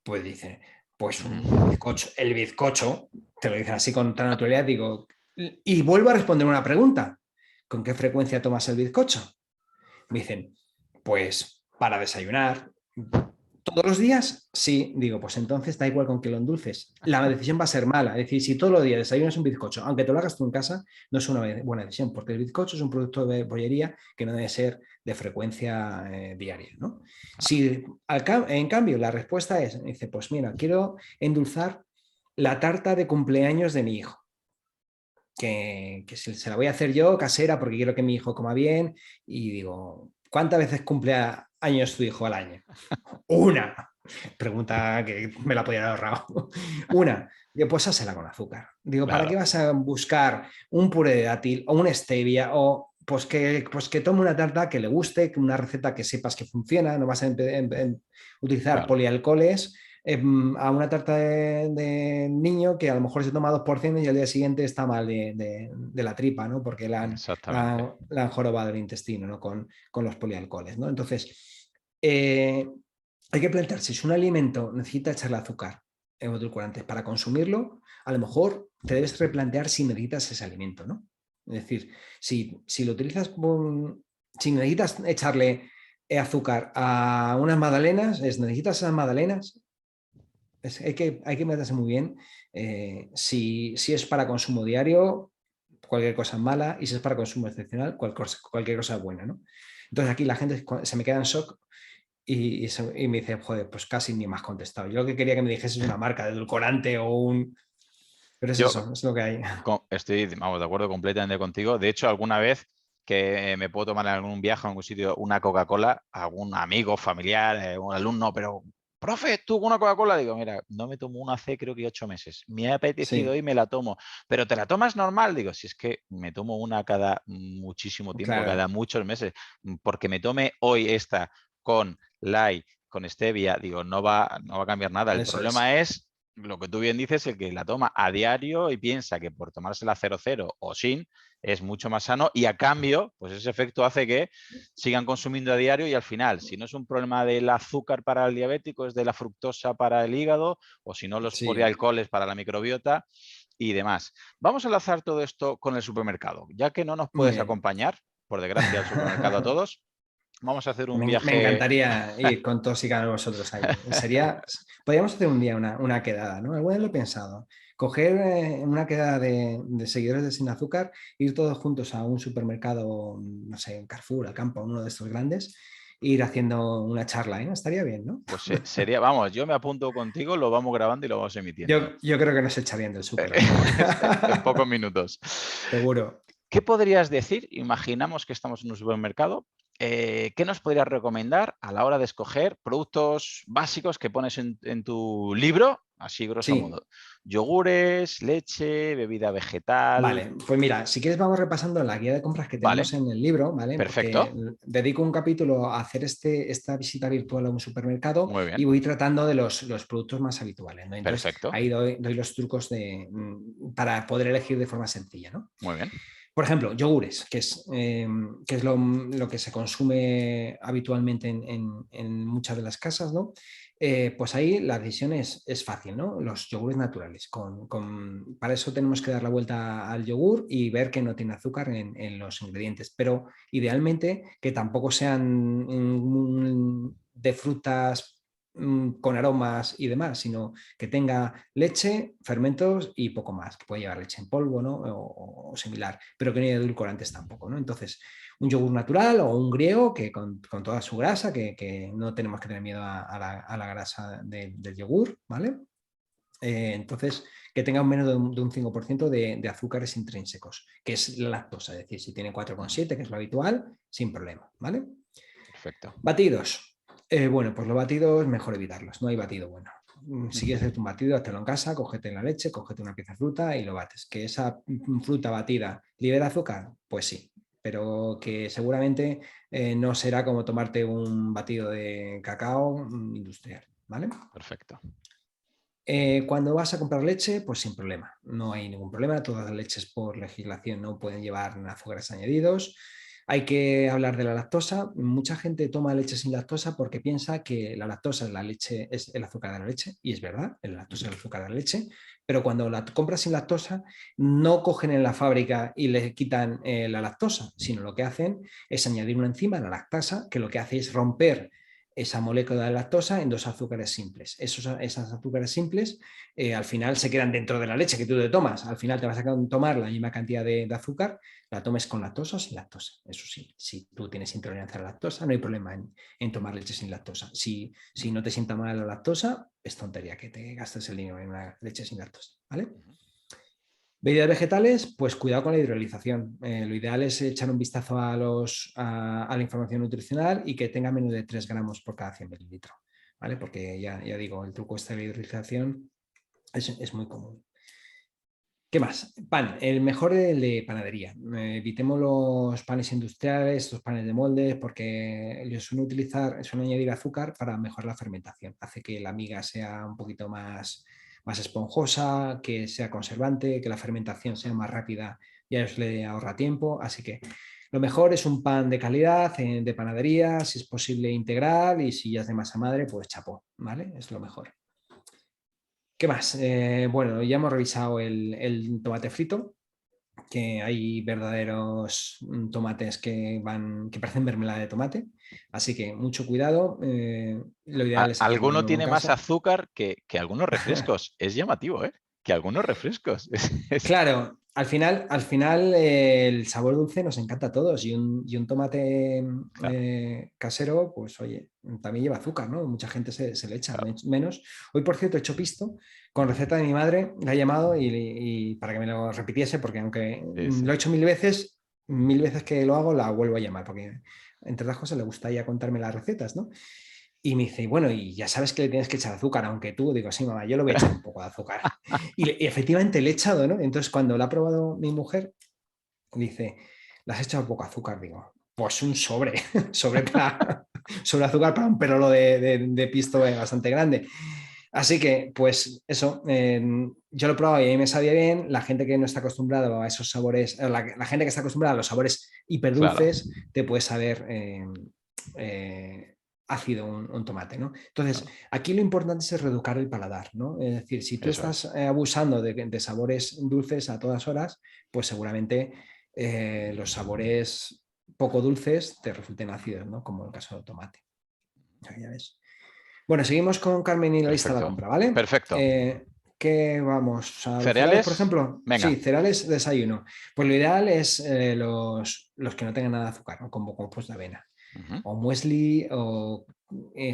pues dicen, pues el Ujú. bizcocho, el bizcocho, te lo dicen así con tanta naturalidad, digo, y vuelvo a responder una pregunta, ¿con qué frecuencia tomas el bizcocho? Me dicen, pues para desayunar, ¿Todos los días? Sí, digo, pues entonces da igual con que lo endulces. La decisión va a ser mala. Es decir, si todos los días desayunas un bizcocho, aunque te lo hagas tú en casa, no es una buena decisión, porque el bizcocho es un producto de bollería que no debe ser de frecuencia diaria, ¿no? Si en cambio la respuesta es, dice, pues mira, quiero endulzar la tarta de cumpleaños de mi hijo. Que se la voy a hacer yo casera porque quiero que mi hijo coma bien y digo, ¿cuántas veces cumple años tu hijo al año? Una. Pregunta que me la podía haber ahorrado. Una. Digo, pues házela con azúcar. Digo, ¿para qué Claro, vas a buscar un puré de dátil o una stevia o pues que tome una tarta que le guste, una receta que sepas que funciona, no vas a utilizar claro, polialcoholes a una tarta de niño que a lo mejor se toma 2% y al día siguiente está mal de la tripa, ¿no? Porque exactamente. la han jorobado el intestino, ¿no? Con los polialcoholes, ¿no? Entonces, eh, hay que plantearse si un alimento necesita echarle azúcar en edulcorantes para consumirlo, a lo mejor te debes replantear si necesitas ese alimento, ¿no? Es decir, si lo utilizas, si necesitas echarle azúcar a unas magdalenas, necesitas esas magdalenas, hay que meterse muy bien si es para consumo diario, cualquier cosa es mala, y si es para consumo excepcional, cualquier cosa es buena, ¿no? Entonces aquí la gente se me queda en shock y me dice, joder, pues casi ni me has contestado. Yo lo que quería que me dijese es una marca de edulcorante o un... Pero es Yo eso, es lo que hay. estoy, vamos, de acuerdo completamente contigo. De hecho, alguna vez que me puedo tomar en algún viaje a algún sitio una Coca-Cola, algún amigo, familiar, un alumno, pero, profe, ¿tú con una Coca-Cola? Digo, mira, no me tomo una hace creo que 8 meses. Me ha apetecido Sí, y me la tomo. ¿Pero te la tomas normal? Digo, si es que me tomo una cada muchísimo tiempo, claro, cada muchos meses. Porque me tome hoy esta con Light, con Stevia, digo, no va a cambiar nada. El eso problema es. es lo que tú bien dices, el que la toma a diario y piensa que por tomársela 0,0 o sin es mucho más sano y a cambio, pues ese efecto hace que sigan consumiendo a diario y al final, si no es un problema del azúcar para el diabético, es de la fructosa para el hígado o si no los Sí, polialcoholes para la microbiota y demás. Vamos a enlazar todo esto con el supermercado, ya que no nos muy puedes bien. acompañar, por desgracia, al supermercado a todos. Vamos a hacer un Me viaje. encantaría ir con todos y cada uno de vosotros allí. Podríamos hacer un día una quedada, ¿no? Alguna vez lo he pensado. Coger una quedada de seguidores de Sin Azúcar, ir todos juntos a un supermercado, no sé, un Carrefour, al campo, uno de estos grandes, e ir haciendo una charla, ¿eh? Estaría bien, ¿no? Pues sería, vamos, yo me apunto contigo, lo vamos grabando y lo vamos emitiendo. Yo creo que nos echarían del súper, ¿verdad? En pocos minutos. Seguro. ¿Qué podrías decir? Imaginamos que estamos en un supermercado. ¿Qué nos podrías recomendar a la hora de escoger productos básicos que pones en tu libro? Así, grosso Sí, modo. Yogures, leche, bebida vegetal. vale, pues mira, si quieres vamos repasando la guía de compras que Vale, tenemos en el libro, ¿vale? Porque perfecto. dedico un capítulo a hacer esta visita virtual a un supermercado Muy y bien, voy tratando de los productos más habituales, ¿no? Entonces perfecto. ahí doy los trucos para poder elegir de forma sencilla, ¿no? Muy bien, Por ejemplo, yogures, que es lo que se consume habitualmente en muchas de las casas, ¿no? Pues ahí la decisión es fácil, ¿no? Los yogures naturales. Para eso tenemos que dar la vuelta al yogur y ver que no tiene azúcar en los ingredientes, pero idealmente que tampoco sean de frutas con aromas y demás, sino que tenga leche, fermentos y poco más, que puede llevar leche en polvo, ¿no? O similar, pero que no haya edulcorantes tampoco, ¿no? Entonces, un yogur natural o un griego que con toda su grasa, que no tenemos que tener miedo a la grasa del yogur, ¿vale? Entonces, que tenga un menos de un 5% de azúcares intrínsecos, que es la lactosa, es decir, si tiene 4,7, que es lo habitual, sin problema, ¿vale? perfecto. Batidos. Bueno, pues los batidos mejor evitarlos, no hay batido bueno. Si quieres hacer un batido, hazlo en casa, cógete la leche, cógete una pieza de fruta y lo bates. ¿Que esa fruta batida libera azúcar? Pues sí, pero que seguramente no será como tomarte un batido de cacao industrial, ¿vale? Perfecto. Cuando vas a comprar leche, pues sin problema, no hay ningún problema. Todas las leches por legislación no pueden llevar azúcares añadidos. Hay que hablar de la lactosa. Mucha gente toma leche sin lactosa porque piensa que la lactosa es la leche, es el azúcar de la leche, y es verdad, la lactosa es el azúcar de la leche, pero cuando la compras sin lactosa, no cogen en la fábrica y le quitan la lactosa, sino lo que hacen es añadir una enzima, la lactasa, que lo que hace es romper esa molécula de lactosa en 2 azúcares simples. Esas azúcares simples al final se quedan dentro de la leche que tú te tomas. Al final te vas a tomar la misma cantidad de azúcar, la tomes con lactosa o sin lactosa. Eso sí, si tú tienes intolerancia a la lactosa, no hay problema en tomar leche sin lactosa. Si no te sienta mal la lactosa, es tontería que te gastes el dinero en una leche sin lactosa, ¿vale? Bebidas vegetales, pues cuidado con la hidrolización. Lo ideal es echar un vistazo a la información nutricional y que tenga menos de 3 gramos por cada 100 mililitros, ¿vale? Porque ya digo, el truco este de la hidrolización es muy común. ¿Qué más? Pan, el mejor es el de panadería. Evitemos los panes industriales, los panes de molde, porque ellos suelen añadir azúcar para mejorar la fermentación. Hace que la miga sea un poquito más esponjosa, que sea conservante, que la fermentación sea más rápida y a ellos le ahorra tiempo. Así que lo mejor es un pan de calidad, de panadería, si es posible integral, y si ya es de masa madre, pues chapó, ¿vale? Es lo mejor. ¿Qué más? Bueno, ya hemos revisado el tomate frito, que hay verdaderos tomates que parecen mermelada de tomate, así que mucho cuidado. Lo ideal es hacerlo Alguno uno en tiene más casa. azúcar que algunos refrescos. Es llamativo, ¿eh? Que algunos refrescos. Claro, al final el sabor dulce nos encanta a todos, y un tomate Claro, casero, pues oye, también lleva azúcar, ¿no? Mucha gente se le echa claro. menos. Hoy, por cierto, he hecho pisto con receta de mi madre, la he llamado y para que me lo repitiese, porque aunque Sí, sí. lo he hecho mil veces que lo hago, la vuelvo a llamar, porque entre otras cosas le gusta ya contarme las recetas, ¿no? Y me dice, bueno, y ya sabes que le tienes que echar azúcar, aunque tú, digo, sí, mamá, yo le voy a echar un poco de azúcar. Y efectivamente le he echado, ¿no? Entonces, cuando la ha probado mi mujer, dice, ¿le has echado poco azúcar? Digo, pues un sobre, sobre azúcar para un perolo de pisto bastante grande. Así que, pues eso, yo lo he probado y a mí me sabía bien. La gente que no está acostumbrada a esos sabores, la gente que está acostumbrada a los sabores Claro, hiperdulces, te puede saber eh, ácido un tomate, ¿no? Entonces, claro. aquí lo importante es reeducar el paladar, ¿no? Es decir, si tú Eso estás es. abusando de sabores dulces a todas horas, pues seguramente los sabores poco dulces te resulten ácidos, ¿no? Como el caso del tomate. Ya ves. Bueno, seguimos con Carmen y la lista de la Perfecto. compra, ¿vale? Perfecto. ¿Qué vamos? ¿A los cereales, por ¿Cereales? ejemplo? Sí, Venga. cereales desayuno. Pues lo ideal es los que no tengan nada de azúcar, ¿no? Como compuesto de avena Ujú, o muesli, o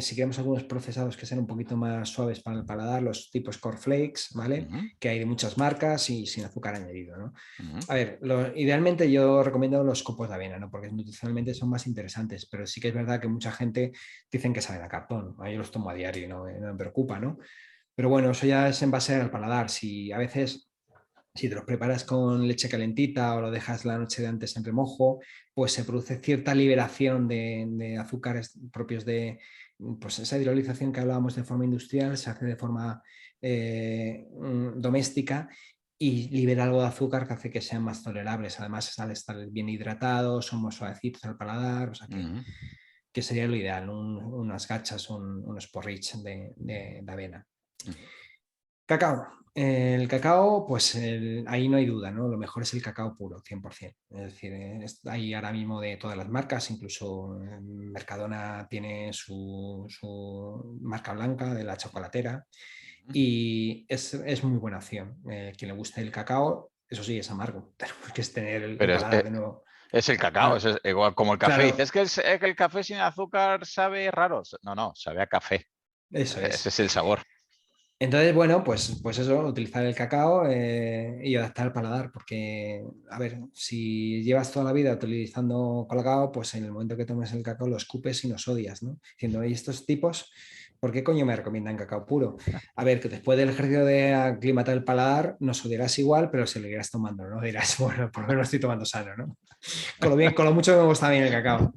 si queremos algunos procesados que sean un poquito más suaves para el paladar, los tipos cornflakes, ¿vale? ujú, Que hay de muchas marcas y sin azúcar añadido, ¿no? ujú. A ver, idealmente yo recomiendo los copos de avena, ¿no? Porque nutricionalmente son más interesantes, pero sí que es verdad que mucha gente dicen que saben a cartón. Yo los tomo a diario y no me preocupa, ¿no? Pero bueno, eso ya es en base al paladar. Si a veces, si te los preparas con leche calentita o lo dejas la noche de antes en remojo, pues se produce cierta liberación de azúcares propios de, pues esa hidrolización que hablábamos de forma industrial, se hace de forma doméstica y libera algo de azúcar que hace que sean más tolerables. Además, al estar bien hidratados, son más suavecitos al paladar, o sea Ujú. que sería lo ideal, unas gachas, unos porridge de avena. Ujú. Cacao. El cacao, pues ahí no hay duda, ¿no? Lo mejor es el cacao puro, 100%. Es decir, hay ahora mismo de todas las marcas, incluso Mercadona tiene su marca blanca de la chocolatera y es muy buena opción. Quien le guste el cacao, eso sí, es amargo, tenemos que tener el Pero paladar de nuevo. es el cacao, Ah, es igual como el café. claro, Dices que que el café sin azúcar sabe raro. No, no, sabe a café. eso Ese es. es el sabor. Entonces, bueno, pues eso, utilizar el cacao y adaptar el paladar, porque, a ver, si llevas toda la vida utilizando cacao, pues en el momento que tomes el cacao lo escupes y nos odias, ¿no? Diciendo, ¿y estos tipos, por qué coño me recomiendan cacao puro? A ver, que después del ejercicio de aclimatar el paladar, nos odiarás igual, pero seguirás tomando, ¿no? Dirás, bueno, por lo menos estoy tomando sano, ¿no? Con lo mucho que me gusta bien el cacao.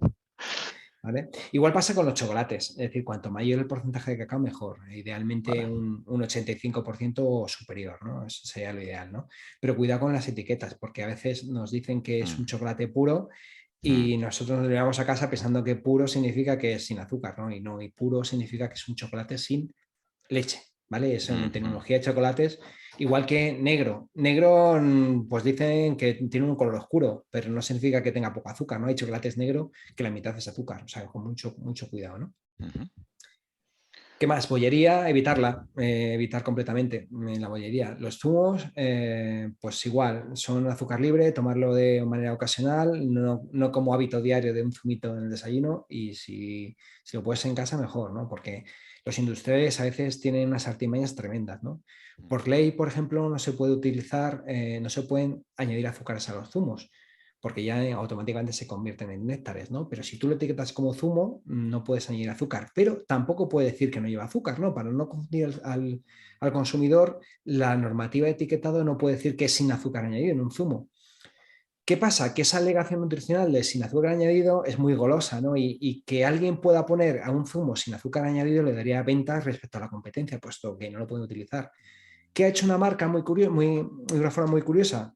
¿Vale? Igual pasa con los chocolates, es decir, cuanto mayor el porcentaje de cacao, mejor. Idealmente Vale. un 85% o superior, ¿no? Eso sería lo ideal, ¿no? Pero cuidado con las etiquetas, porque a veces nos dicen que es un Mm, chocolate puro mm, y nosotros nos llevamos a casa pensando que puro significa que es sin azúcar, ¿no? Y puro significa que es un chocolate sin leche, ¿vale? Eso en mm, terminología de chocolates, igual que negro. Negro, pues dicen que tiene un color oscuro, pero no significa que tenga poco azúcar, ¿no? Hay chocolates negro que la mitad es azúcar, o sea, con mucho, mucho cuidado, ¿no? Ujú. ¿Qué más? Bollería, evitarla, evitar completamente la bollería. Los zumos, pues igual, son azúcar libre, tomarlo de manera ocasional, no como hábito diario de un zumito en el desayuno y si lo puedes en casa, mejor, ¿no? Porque los industriales a veces tienen unas artimañas tremendas, ¿no? Por ley, por ejemplo, no se puede utilizar, no se pueden añadir azúcares a los zumos porque ya automáticamente se convierten en néctares, ¿no? Pero si tú lo etiquetas como zumo, no puedes añadir azúcar, pero tampoco puede decir que no lleva azúcar, ¿no? Para no confundir al consumidor, la normativa de etiquetado no puede decir que es sin azúcar añadido en un zumo. ¿Qué pasa? Que esa alegación nutricional de sin azúcar añadido es muy golosa, ¿no? Y que alguien pueda poner a un zumo sin azúcar añadido le daría ventas respecto a la competencia, puesto que no lo pueden utilizar. ¿Qué ha hecho una marca de una forma muy curiosa?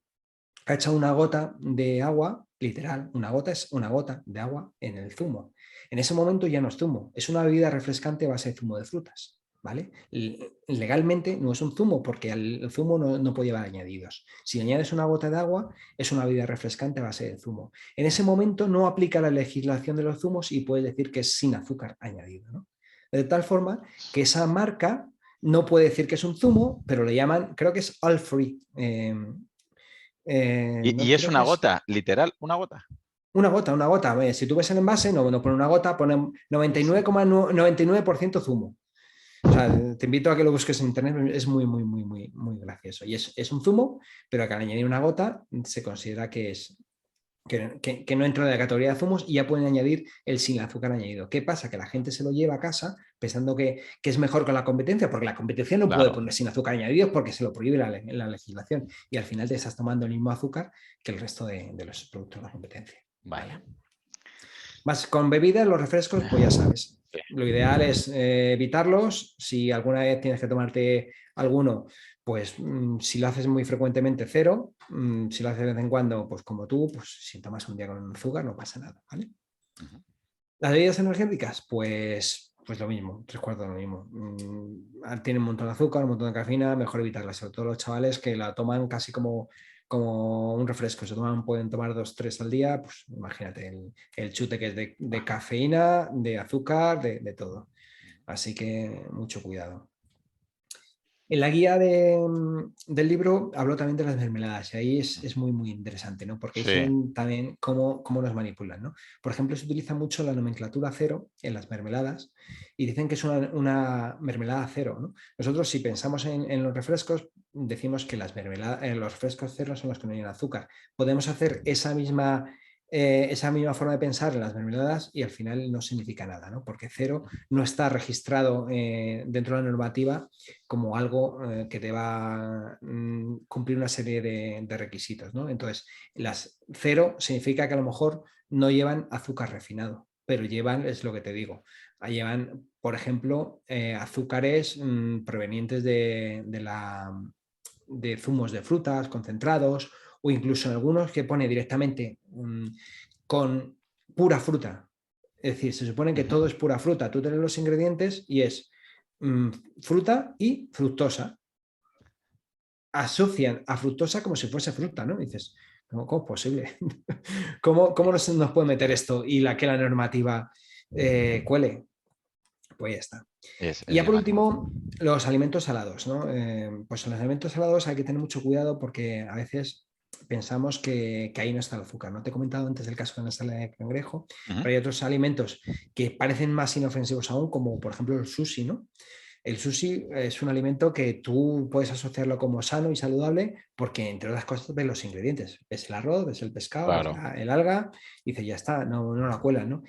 Ha echado una gota de agua, literal, una gota es una gota de agua en el zumo. En ese momento ya no es zumo, es una bebida refrescante a base de zumo de frutas, ¿vale? Legalmente no es un zumo porque el zumo no puede llevar añadidos. Si añades una gota de agua, es una bebida refrescante a base de zumo. En ese momento no aplica la legislación de los zumos y puedes decir que es sin azúcar añadido, ¿no? De tal forma que esa marca no puede decir que es un zumo, pero le llaman, creo que es all free. Y No es creo una que es gota, literal, una gota. una gota, una gota. Si tú ves el envase, no pone una gota, pone Sí. 99,99% zumo. O sea, te invito a que lo busques en internet, es muy gracioso. Y es un zumo, pero que al añadir una gota se considera que es que no entra en la categoría de zumos y ya pueden añadir el sin azúcar añadido. ¿Qué pasa? Que la gente se lo lleva a casa pensando que es mejor que la competencia, porque la competencia no puede Claro, poner sin azúcar añadido porque se lo prohíbe la legislación. Y al final te estás tomando el mismo azúcar que el resto de los productos de la competencia. vaya. ¿Vale? Más con bebidas, los refrescos, pues ya sabes. Sí. Lo ideal es evitarlos. Si alguna vez tienes que tomarte alguno, pues si lo haces muy frecuentemente, cero. Si lo haces de vez en cuando, pues como tú, pues si tomas un día con azúcar, no pasa nada, ¿vale? Ujú. Las bebidas energéticas, pues lo mismo, tres cuartos de lo mismo. Tienen un montón de azúcar, un montón de cafeína, mejor evitarlas, sobre todo los chavales que la toman casi como un refresco. Se toman, pueden tomar dos, tres al día, pues imagínate el chute que es de cafeína, de azúcar, de todo. Así que mucho cuidado. En la guía del libro hablo también de las mermeladas y ahí es muy interesante, ¿no? Porque ahí se Sí. ven también cómo nos manipulan, ¿no? Por ejemplo, se utiliza mucho la nomenclatura cero en las mermeladas y dicen que es una mermelada cero, ¿no? Nosotros si pensamos en los refrescos, decimos que los refrescos cero son los que no tienen azúcar. Podemos hacer esa misma forma de pensar en las mermeladas y al final no significa nada, ¿no? Porque cero no está registrado dentro de la normativa como algo que te va a cumplir una serie de requisitos, ¿no? Entonces, las cero significa que a lo mejor no llevan azúcar refinado, pero llevan, es lo que te digo, llevan, por ejemplo, azúcares provenientes de zumos de frutas concentrados o incluso en algunos que pone directamente con pura fruta. Es decir, se supone que Ujú. todo es pura fruta. Tú tienes los ingredientes y es fruta y fructosa. Asocian a fructosa como si fuese fruta, ¿no? Y dices, ¿cómo es posible? ¿Cómo nos puede meter esto y que la normativa cuele? Pues ya está. Y Es ya por llamativo. último, los alimentos salados, ¿no? Pues en los alimentos salados hay que tener mucho cuidado porque a veces pensamos que ahí no está el azúcar. No te he comentado antes el caso de la ensalada de cangrejo, Ujú. pero hay otros alimentos que parecen más inofensivos aún, como por ejemplo el sushi, ¿no? El sushi es un alimento que tú puedes asociarlo como sano y saludable porque, entre otras cosas, ves los ingredientes. Ves el arroz, ves el pescado, ves Claro. el alga y dices, ya está, no la cuelan, ¿no?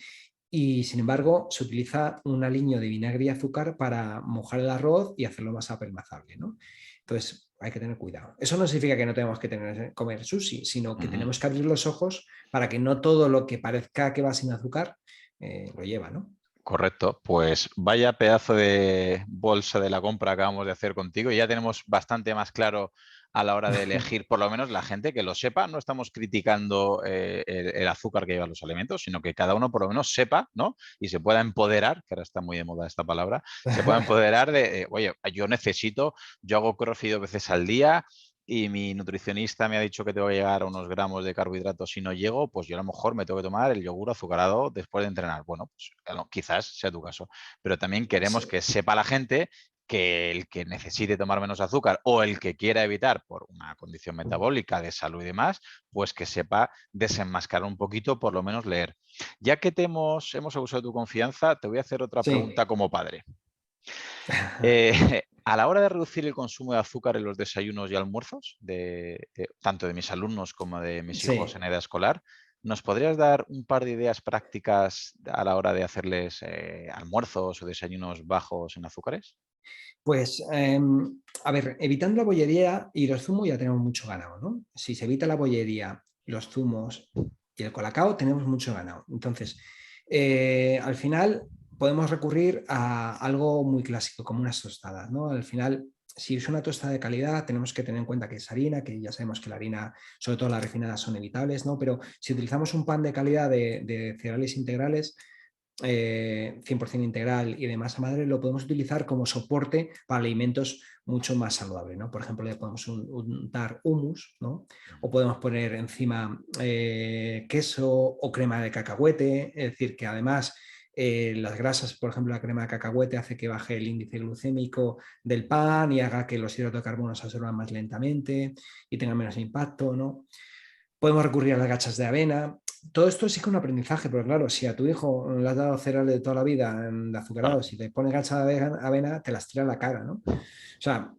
Y sin embargo, se utiliza un aliño de vinagre y azúcar para mojar el arroz y hacerlo más apelmazable, ¿no? Entonces, hay que tener cuidado. Eso no significa que no tenemos que comer sushi, sino que Ujú. tenemos que abrir los ojos para que no todo lo que parezca que va sin azúcar lo lleva, ¿no? Correcto, pues vaya pedazo de bolsa de la compra acabamos de hacer contigo y ya tenemos bastante más claro a la hora de elegir, por lo menos la gente que lo sepa, no estamos criticando el azúcar que llevan los alimentos, sino que cada uno por lo menos sepa, ¿no? Y se pueda empoderar, que ahora está muy de moda esta palabra, se pueda empoderar de, oye, yo hago CrossFit 2 veces al día, y mi nutricionista me ha dicho que tengo que llegar a unos gramos de carbohidratos si no llego, pues yo a lo mejor me tengo que tomar el yogur azucarado después de entrenar. Bueno, pues quizás sea tu caso, pero también queremos Sí. que sepa la gente que el que necesite tomar menos azúcar o el que quiera evitar por una condición metabólica, de salud y demás, pues que sepa desenmascarar un poquito, por lo menos leer. Ya que hemos abusado de tu confianza, te voy a hacer otra Sí. pregunta como padre. A la hora de reducir el consumo de azúcar en los desayunos y almuerzos, tanto de mis alumnos como de mis hijos Sí. en edad escolar, ¿nos podrías dar un par de ideas prácticas a la hora de hacerles almuerzos o desayunos bajos en azúcares? Pues, a ver, evitando la bollería y los zumos ya tenemos mucho ganado, ¿no? Si se evita la bollería, los zumos y el colacao, tenemos mucho ganado. Entonces, al final podemos recurrir a algo muy clásico, como unas tostadas, ¿no? Al final, si es una tostada de calidad, tenemos que tener en cuenta que es harina, que ya sabemos que la harina, sobre todo las refinadas, son evitables, ¿no? Pero si utilizamos un pan de calidad de cereales integrales, 100% integral y de masa madre, lo podemos utilizar como soporte para alimentos mucho más saludables, ¿no? Por ejemplo, le podemos untar hummus, ¿no? O podemos poner encima queso o crema de cacahuete, es decir, que además las grasas, por ejemplo, la crema de cacahuete hace que baje el índice glucémico del pan y haga que los hidratos de carbono se absorban más lentamente y tengan menos impacto, ¿no? Podemos recurrir a las gachas de avena. Todo esto sí que es un aprendizaje, pero claro, si a tu hijo le has dado cereales de toda la vida de Claro, azucarados y le pones gachas de avena, te las tira a la cara, ¿no? O sea,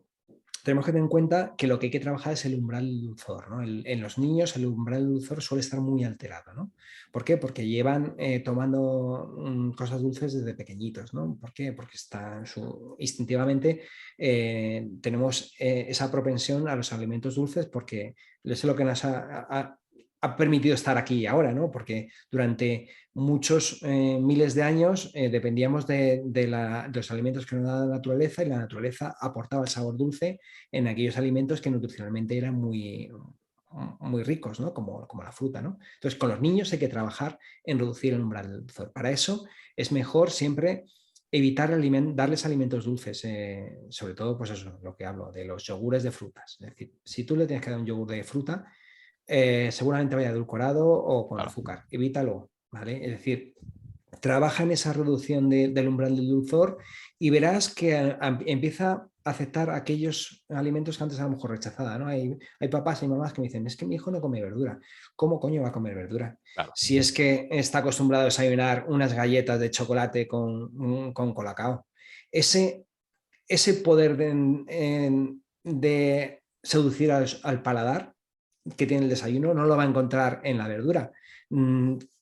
tenemos que tener en cuenta que lo que hay que trabajar es el umbral del dulzor, ¿no? En los niños el umbral del dulzor suele estar muy alterado, ¿no? ¿Por qué? Porque llevan tomando cosas dulces desde pequeñitos, ¿no? ¿Por qué? Porque instintivamente tenemos esa propensión a los alimentos dulces porque es lo que nos ha permitido estar aquí y ahora, ¿no? Porque durante muchos miles de años dependíamos de los alimentos que nos da la naturaleza y la naturaleza aportaba el sabor dulce en aquellos alimentos que nutricionalmente eran muy ricos, ¿no? Como la fruta, ¿no? Entonces, con los niños hay que trabajar en reducir el umbral del dulzor. Para eso es mejor siempre evitar darles alimentos dulces, sobre todo, pues eso, lo que hablo, de los yogures de frutas. Es decir, si tú le tienes que dar un yogur de fruta, seguramente vaya edulcorado o con claro. azúcar. Evítalo, ¿vale? Es decir, trabaja en esa reducción del umbral del dulzor y verás que empieza a aceptar aquellos alimentos que antes a lo mejor rechazaba, ¿no? Hay papás y mamás que me dicen, es que mi hijo no come verdura. ¿Cómo coño va a comer verdura? Claro. Si es que está acostumbrado a desayunar unas galletas de chocolate con colacao. Ese, ese poder de seducir al paladar que tiene el desayuno no lo va a encontrar en la verdura.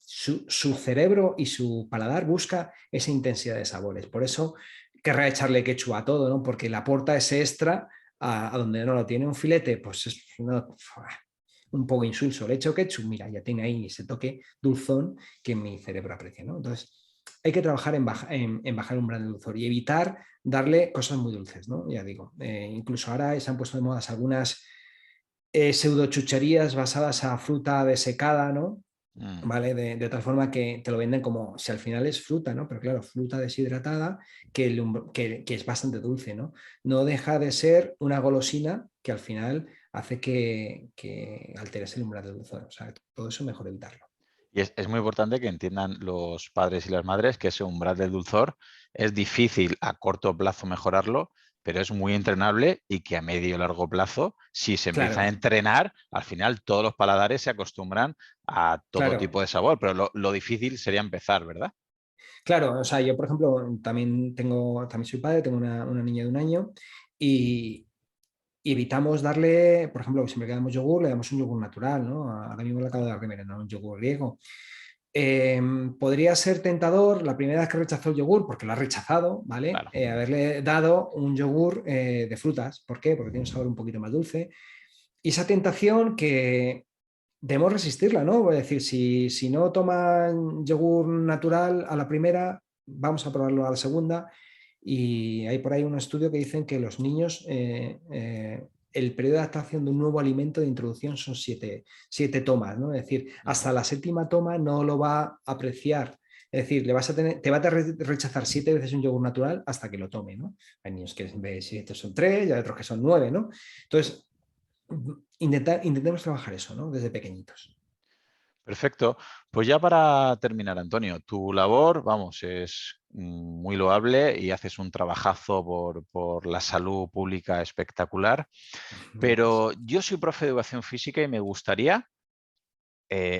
Su cerebro y su paladar busca esa intensidad de sabores. Por eso querrá echarle ketchup a todo, ¿no? Porque le aporta ese extra a donde no lo tiene. Un filete, pues es un poco insulso. Le echo ketchup, mira, ya tiene ahí ese toque dulzón que mi cerebro aprecia, ¿no? Entonces, hay que trabajar en bajar el umbral del dulzor y evitar darle cosas muy dulces, ¿no? Ya digo, incluso ahora se han puesto de moda algunas pseudo chucherías basadas a fruta desecada, ¿no? Mm. ¿Vale? De tal forma que te lo venden como si al final es fruta, ¿no? Pero claro, fruta deshidratada que es bastante dulce, ¿no? No deja de ser una golosina que al final hace que alteres el umbral del dulzor. O sea, todo eso mejor evitarlo. Y es muy importante que entiendan los padres y las madres que ese umbral del dulzor es difícil a corto plazo mejorarlo, pero es muy entrenable y que a medio y largo plazo, si se empieza a Claro, entrenar, al final todos los paladares se acostumbran a todo claro. tipo de sabor, pero lo difícil sería empezar, ¿verdad? Claro, o sea, yo por ejemplo también soy padre, tengo una niña de 1 año y evitamos darle, por ejemplo, siempre que damos yogur, le damos un yogur natural, ¿no? Ahora mismo le acabo de dar de merendar un yogur griego. Podría ser tentador la primera vez que rechazó el yogur, porque lo ha rechazado, ¿vale? Claro. Haberle dado un yogur de frutas. ¿Por qué? Porque tiene un sabor un poquito más dulce. Y esa tentación que debemos resistirla, ¿no? Es decir, si no toman yogur natural a la primera, vamos a probarlo a la segunda. Y hay por ahí un estudio que dicen que los niños, el periodo de adaptación de un nuevo alimento de introducción son siete tomas, ¿no? Es decir, Ujú. hasta la séptima toma no lo va a apreciar. Es decir, te va a rechazar 7 veces un yogur natural hasta que lo tome, ¿no? Hay niños que en vez de 7 son 3 y hay otros que son 9, ¿no? Entonces, intentemos trabajar eso, ¿no? Desde pequeñitos. Perfecto. Pues ya para terminar, Antonio, tu labor, vamos, es muy loable y haces un trabajazo por la salud pública espectacular, Gracias. pero yo soy profe de educación física y me gustaría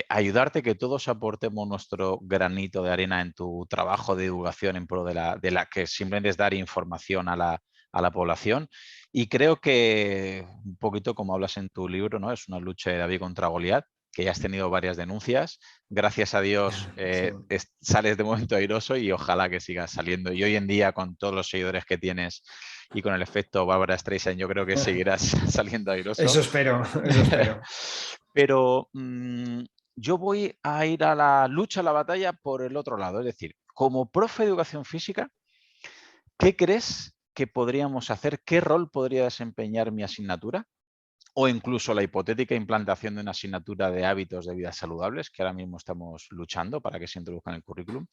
ayudarte, que todos aportemos nuestro granito de arena en tu trabajo de divulgación en pro de la que simplemente es dar información a la población. Y creo que un poquito como hablas en tu libro, ¿no? Es una lucha de David contra Goliat, que ya has tenido varias denuncias. Gracias a Dios Sí. sales de momento airoso y ojalá que sigas saliendo. Y hoy en día, con todos los seguidores que tienes y con el efecto Bárbara Streisand, yo creo que seguirás saliendo airoso. Eso espero, eso espero. Pero yo voy a ir a la lucha, a la batalla por el otro lado. Es decir, como profe de educación física, ¿qué crees que podríamos hacer? ¿Qué rol podría desempeñar mi asignatura? O incluso la hipotética implantación de una asignatura de hábitos de vida saludables, que ahora mismo estamos luchando para que se introduzca en el currículum,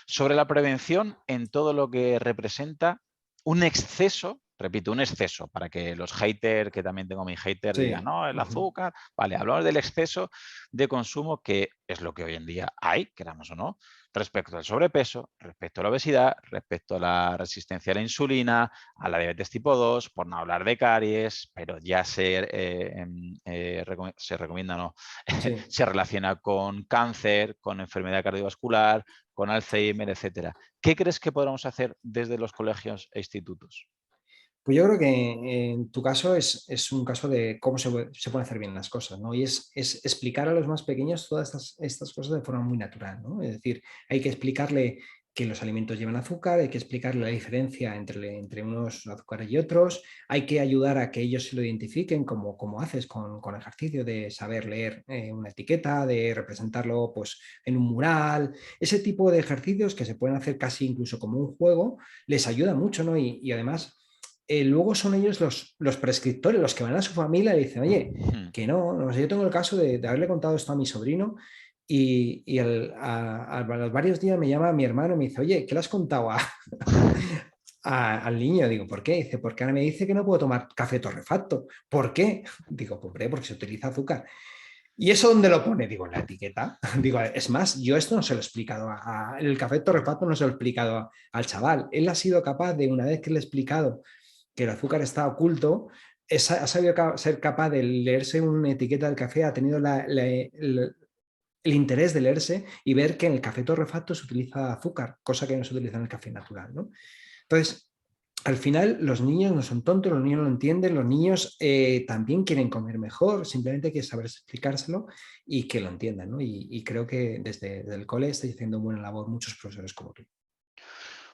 sobre la prevención en todo lo que representa un exceso, repito, un exceso, para que los haters, que también tengo mi hater, digan, Sí. no, el azúcar, vale, hablamos del exceso de consumo, que es lo que hoy en día hay, queramos o no, respecto al sobrepeso, respecto a la obesidad, respecto a la resistencia a la insulina, a la diabetes tipo 2, por no hablar de caries, pero ya se recomienda, no, Sí. se relaciona con cáncer, con enfermedad cardiovascular, con Alzheimer, etcétera. ¿Qué crees que podamos hacer desde los colegios e institutos? Pues yo creo que en tu caso es un caso de cómo se pueden hacer bien las cosas, ¿no? Y es explicar a los más pequeños todas estas cosas de forma muy natural, ¿no? Es decir, hay que explicarle que los alimentos llevan azúcar, hay que explicarle la diferencia entre unos azúcares y otros, hay que ayudar a que ellos se lo identifiquen como haces con ejercicio de saber leer una etiqueta, de representarlo pues, en un mural, ese tipo de ejercicios que se pueden hacer casi incluso como un juego, les ayuda mucho, ¿no? Y además luego son ellos los prescriptores, los que van a su familia y le dicen, oye, Hmm. que no, no sé, yo tengo el caso de haberle contado esto a mi sobrino y a los varios días me llama mi hermano y me dice, oye, ¿qué le has contado al niño? Digo, ¿por qué? Dice, porque ahora me dice que no puedo tomar café torrefacto. ¿Por qué? Digo, pues hombre, porque se utiliza azúcar. ¿Y eso dónde lo pone? Digo, en la etiqueta. Digo, es más, yo esto no se lo he explicado, el café torrefacto no se lo he explicado al chaval. Él ha sido capaz de, una vez que le he explicado que el azúcar está oculto, ha sabido ser capaz de leerse una etiqueta del café, ha tenido el interés de leerse y ver que en el café torrefacto se utiliza azúcar, cosa que no se utiliza en el café natural, ¿no? Entonces, al final los niños no son tontos, los niños lo entienden, los niños también quieren comer mejor, simplemente hay que saber explicárselo y que lo entiendan, ¿no? Y creo que desde el cole estáis haciendo buena labor muchos profesores como tú.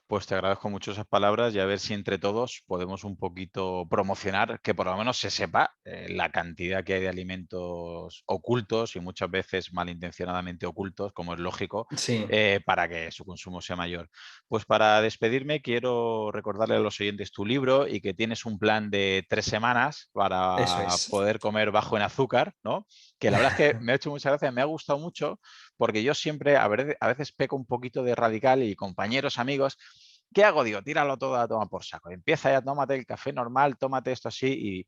Pues te agradezco mucho esas palabras y a ver si entre todos podemos un poquito promocionar que por lo menos se sepa la cantidad que hay de alimentos ocultos y muchas veces malintencionadamente ocultos, como es lógico, Sí, para que su consumo sea mayor. Pues para despedirme quiero recordarle a los oyentes tu libro y que tienes un plan de 3 semanas eso para es. poder comer bajo en azúcar, ¿no? Que la verdad es que me ha hecho mucha gracia, me ha gustado mucho porque yo siempre a veces peco un poquito de radical y compañeros, amigos, ¿qué hago? Digo, tíralo todo a tomar por saco. Empieza ya, tómate el café normal, tómate esto así y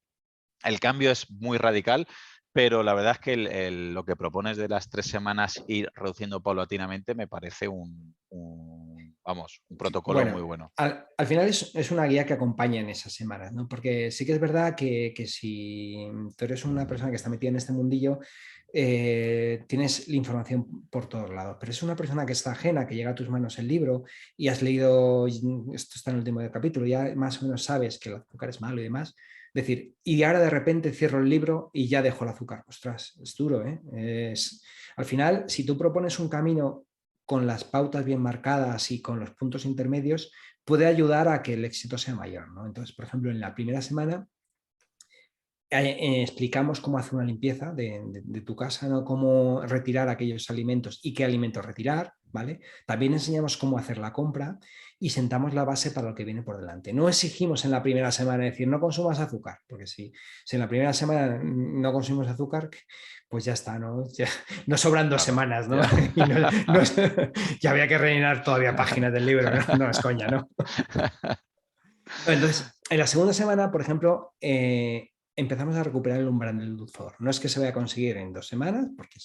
el cambio es muy radical, pero la verdad es que lo que propones de las 3 semanas ir reduciendo paulatinamente me parece vamos, un protocolo muy Bueno, bueno. al final es una guía que acompaña en esas semanas, ¿no? Porque sí que es verdad que si tú eres una persona que está metida en este mundillo, tienes la información por todos lados, pero es una persona que está ajena, que llega a tus manos el libro y has leído, esto está en el último capítulo, ya más o menos sabes que el azúcar es malo y demás. Decir, y ahora de repente cierro el libro y ya dejo el azúcar. Ostras, es duro, ¿eh? Al final, si tú propones un camino con las pautas bien marcadas y con los puntos intermedios, puede ayudar a que el éxito sea mayor, ¿no? Entonces, por ejemplo, en la primera semana explicamos cómo hacer una limpieza de tu casa, ¿no? Cómo retirar aquellos alimentos y qué alimentos retirar, ¿vale? También enseñamos cómo hacer la compra y sentamos la base para lo que viene por delante. No exigimos en la primera semana decir no consumas azúcar, porque si en la primera semana no consumimos azúcar, pues ya está, ¿no? Ya, no sobran dos Claro. semanas, ¿no? Ya. Y ya había que rellenar todavía páginas del libro, ¿no? No es coña, ¿no? Entonces, en la segunda semana, por ejemplo, empezamos a recuperar el umbral del dulzor. No es que se vaya a conseguir en 2 semanas, porque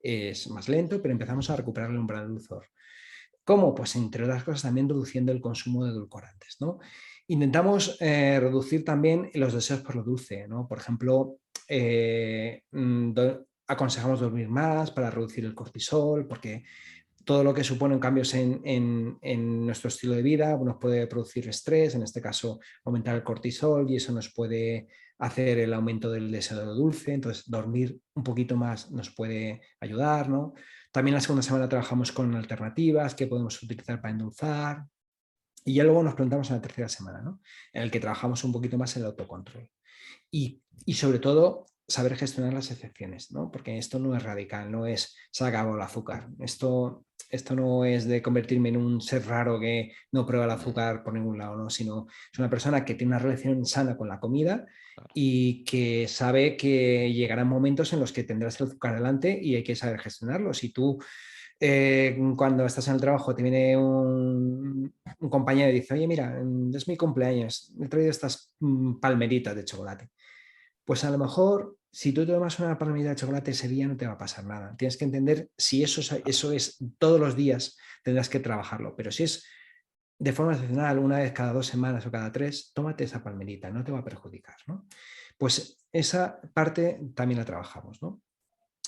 es más lento, pero empezamos a recuperar el umbral del dulzor. ¿Cómo? Pues entre otras cosas también reduciendo el consumo de edulcorantes, ¿no? Intentamos reducir también los deseos por lo dulce, ¿no? Por ejemplo, aconsejamos dormir más para reducir el cortisol, porque todo lo que supone cambios en nuestro estilo de vida nos puede producir estrés, en este caso aumentar el cortisol, y eso nos puede hacer el aumento del deseo de lo dulce. Entonces dormir un poquito más nos puede ayudar, ¿no? También la segunda semana trabajamos con alternativas que podemos utilizar para endulzar, y ya luego nos preguntamos en la tercera semana, ¿no? En el que trabajamos un poquito más el autocontrol. Y sobre todo saber gestionar las excepciones, ¿no? Porque esto no es radical, no es se acabó el azúcar. Esto no es de convertirme en un ser raro que no prueba el azúcar por ningún lado, ¿no? Sino es una persona que tiene una relación sana con la comida y que sabe que llegarán momentos en los que tendrás el azúcar delante y hay que saber gestionarlo. Si tú cuando estás en el trabajo te viene un compañero y dice, oye, mira, es mi cumpleaños, he traído estas palmeritas de chocolate. Pues a lo mejor, si tú tomas una palmera de chocolate ese día no te va a pasar nada. Tienes que entender si eso es todos los días, tendrás que trabajarlo. Pero si es de forma excepcional, una vez cada 2 semanas o cada 3, tómate esa palmerita, no te va a perjudicar, ¿no? Pues esa parte también la trabajamos, ¿no?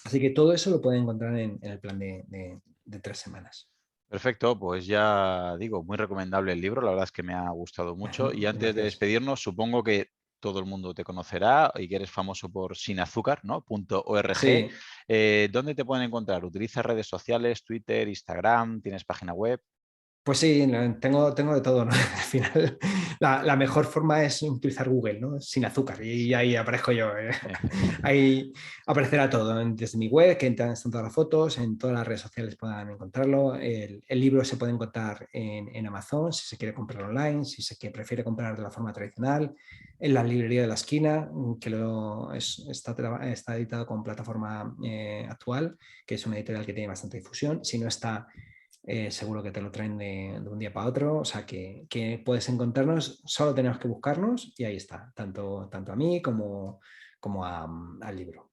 Así que todo eso lo pueden encontrar en el plan de 3 semanas. Perfecto, pues ya digo, muy recomendable el libro, la verdad es que me ha gustado mucho. Y antes de Gracias. despedirnos, supongo que todo el mundo te conocerá y que eres famoso por Sin Azúcar, ¿no? .org. Sí. ¿Dónde te pueden encontrar? ¿Utilizas redes sociales, Twitter, Instagram? ¿Tienes página web? Pues sí, tengo de todo, ¿no? Al final, la mejor forma es utilizar Google, ¿no? Sin azúcar, y ahí aparezco yo. Ahí aparecerá todo, desde mi web, que están todas las fotos, en todas las redes sociales puedan encontrarlo. El libro se puede encontrar en Amazon, si se quiere comprar online, si se prefiere comprar de la forma tradicional, en la librería de la esquina, que está editado con Plataforma Actual, que es una editorial que tiene bastante difusión. Si no está... seguro que te lo traen de un día para otro, o sea que puedes encontrarnos, solo tenemos que buscarnos y ahí está, tanto a mí como al libro.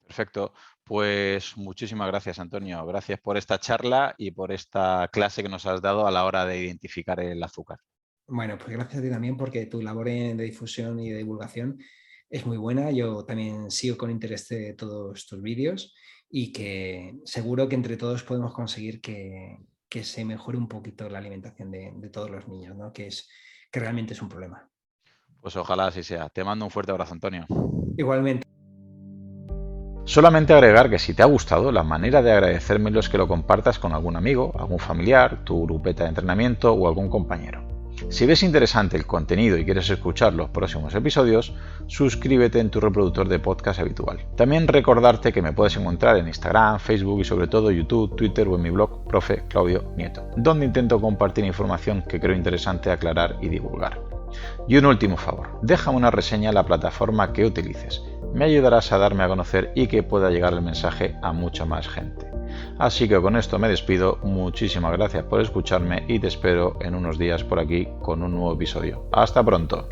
Perfecto, pues muchísimas gracias, Antonio. Gracias por esta charla y por esta clase que nos has dado a la hora de identificar el azúcar. Bueno, pues gracias a ti también porque tu labor de difusión y de divulgación es muy buena. Yo también sigo con interés de todos tus vídeos y que seguro que entre todos podemos conseguir que se mejore un poquito la alimentación de todos los niños, ¿no? Que realmente es un problema. Pues ojalá así sea. Te mando un fuerte abrazo, Antonio. Igualmente. Solamente agregar que si te ha gustado, la manera de agradecérmelo es que lo compartas con algún amigo, algún familiar, tu grupeta de entrenamiento o algún compañero. Si ves interesante el contenido y quieres escuchar los próximos episodios, suscríbete en tu reproductor de podcast habitual. También recordarte que me puedes encontrar en Instagram, Facebook y sobre todo YouTube, Twitter o en mi blog Profe Claudio Nieto, donde intento compartir información que creo interesante aclarar y divulgar. Y un último favor, déjame una reseña en la plataforma que utilices. Me ayudarás a darme a conocer y que pueda llegar el mensaje a mucha más gente. Así que con esto me despido, muchísimas gracias por escucharme y te espero en unos días por aquí con un nuevo episodio. ¡Hasta pronto!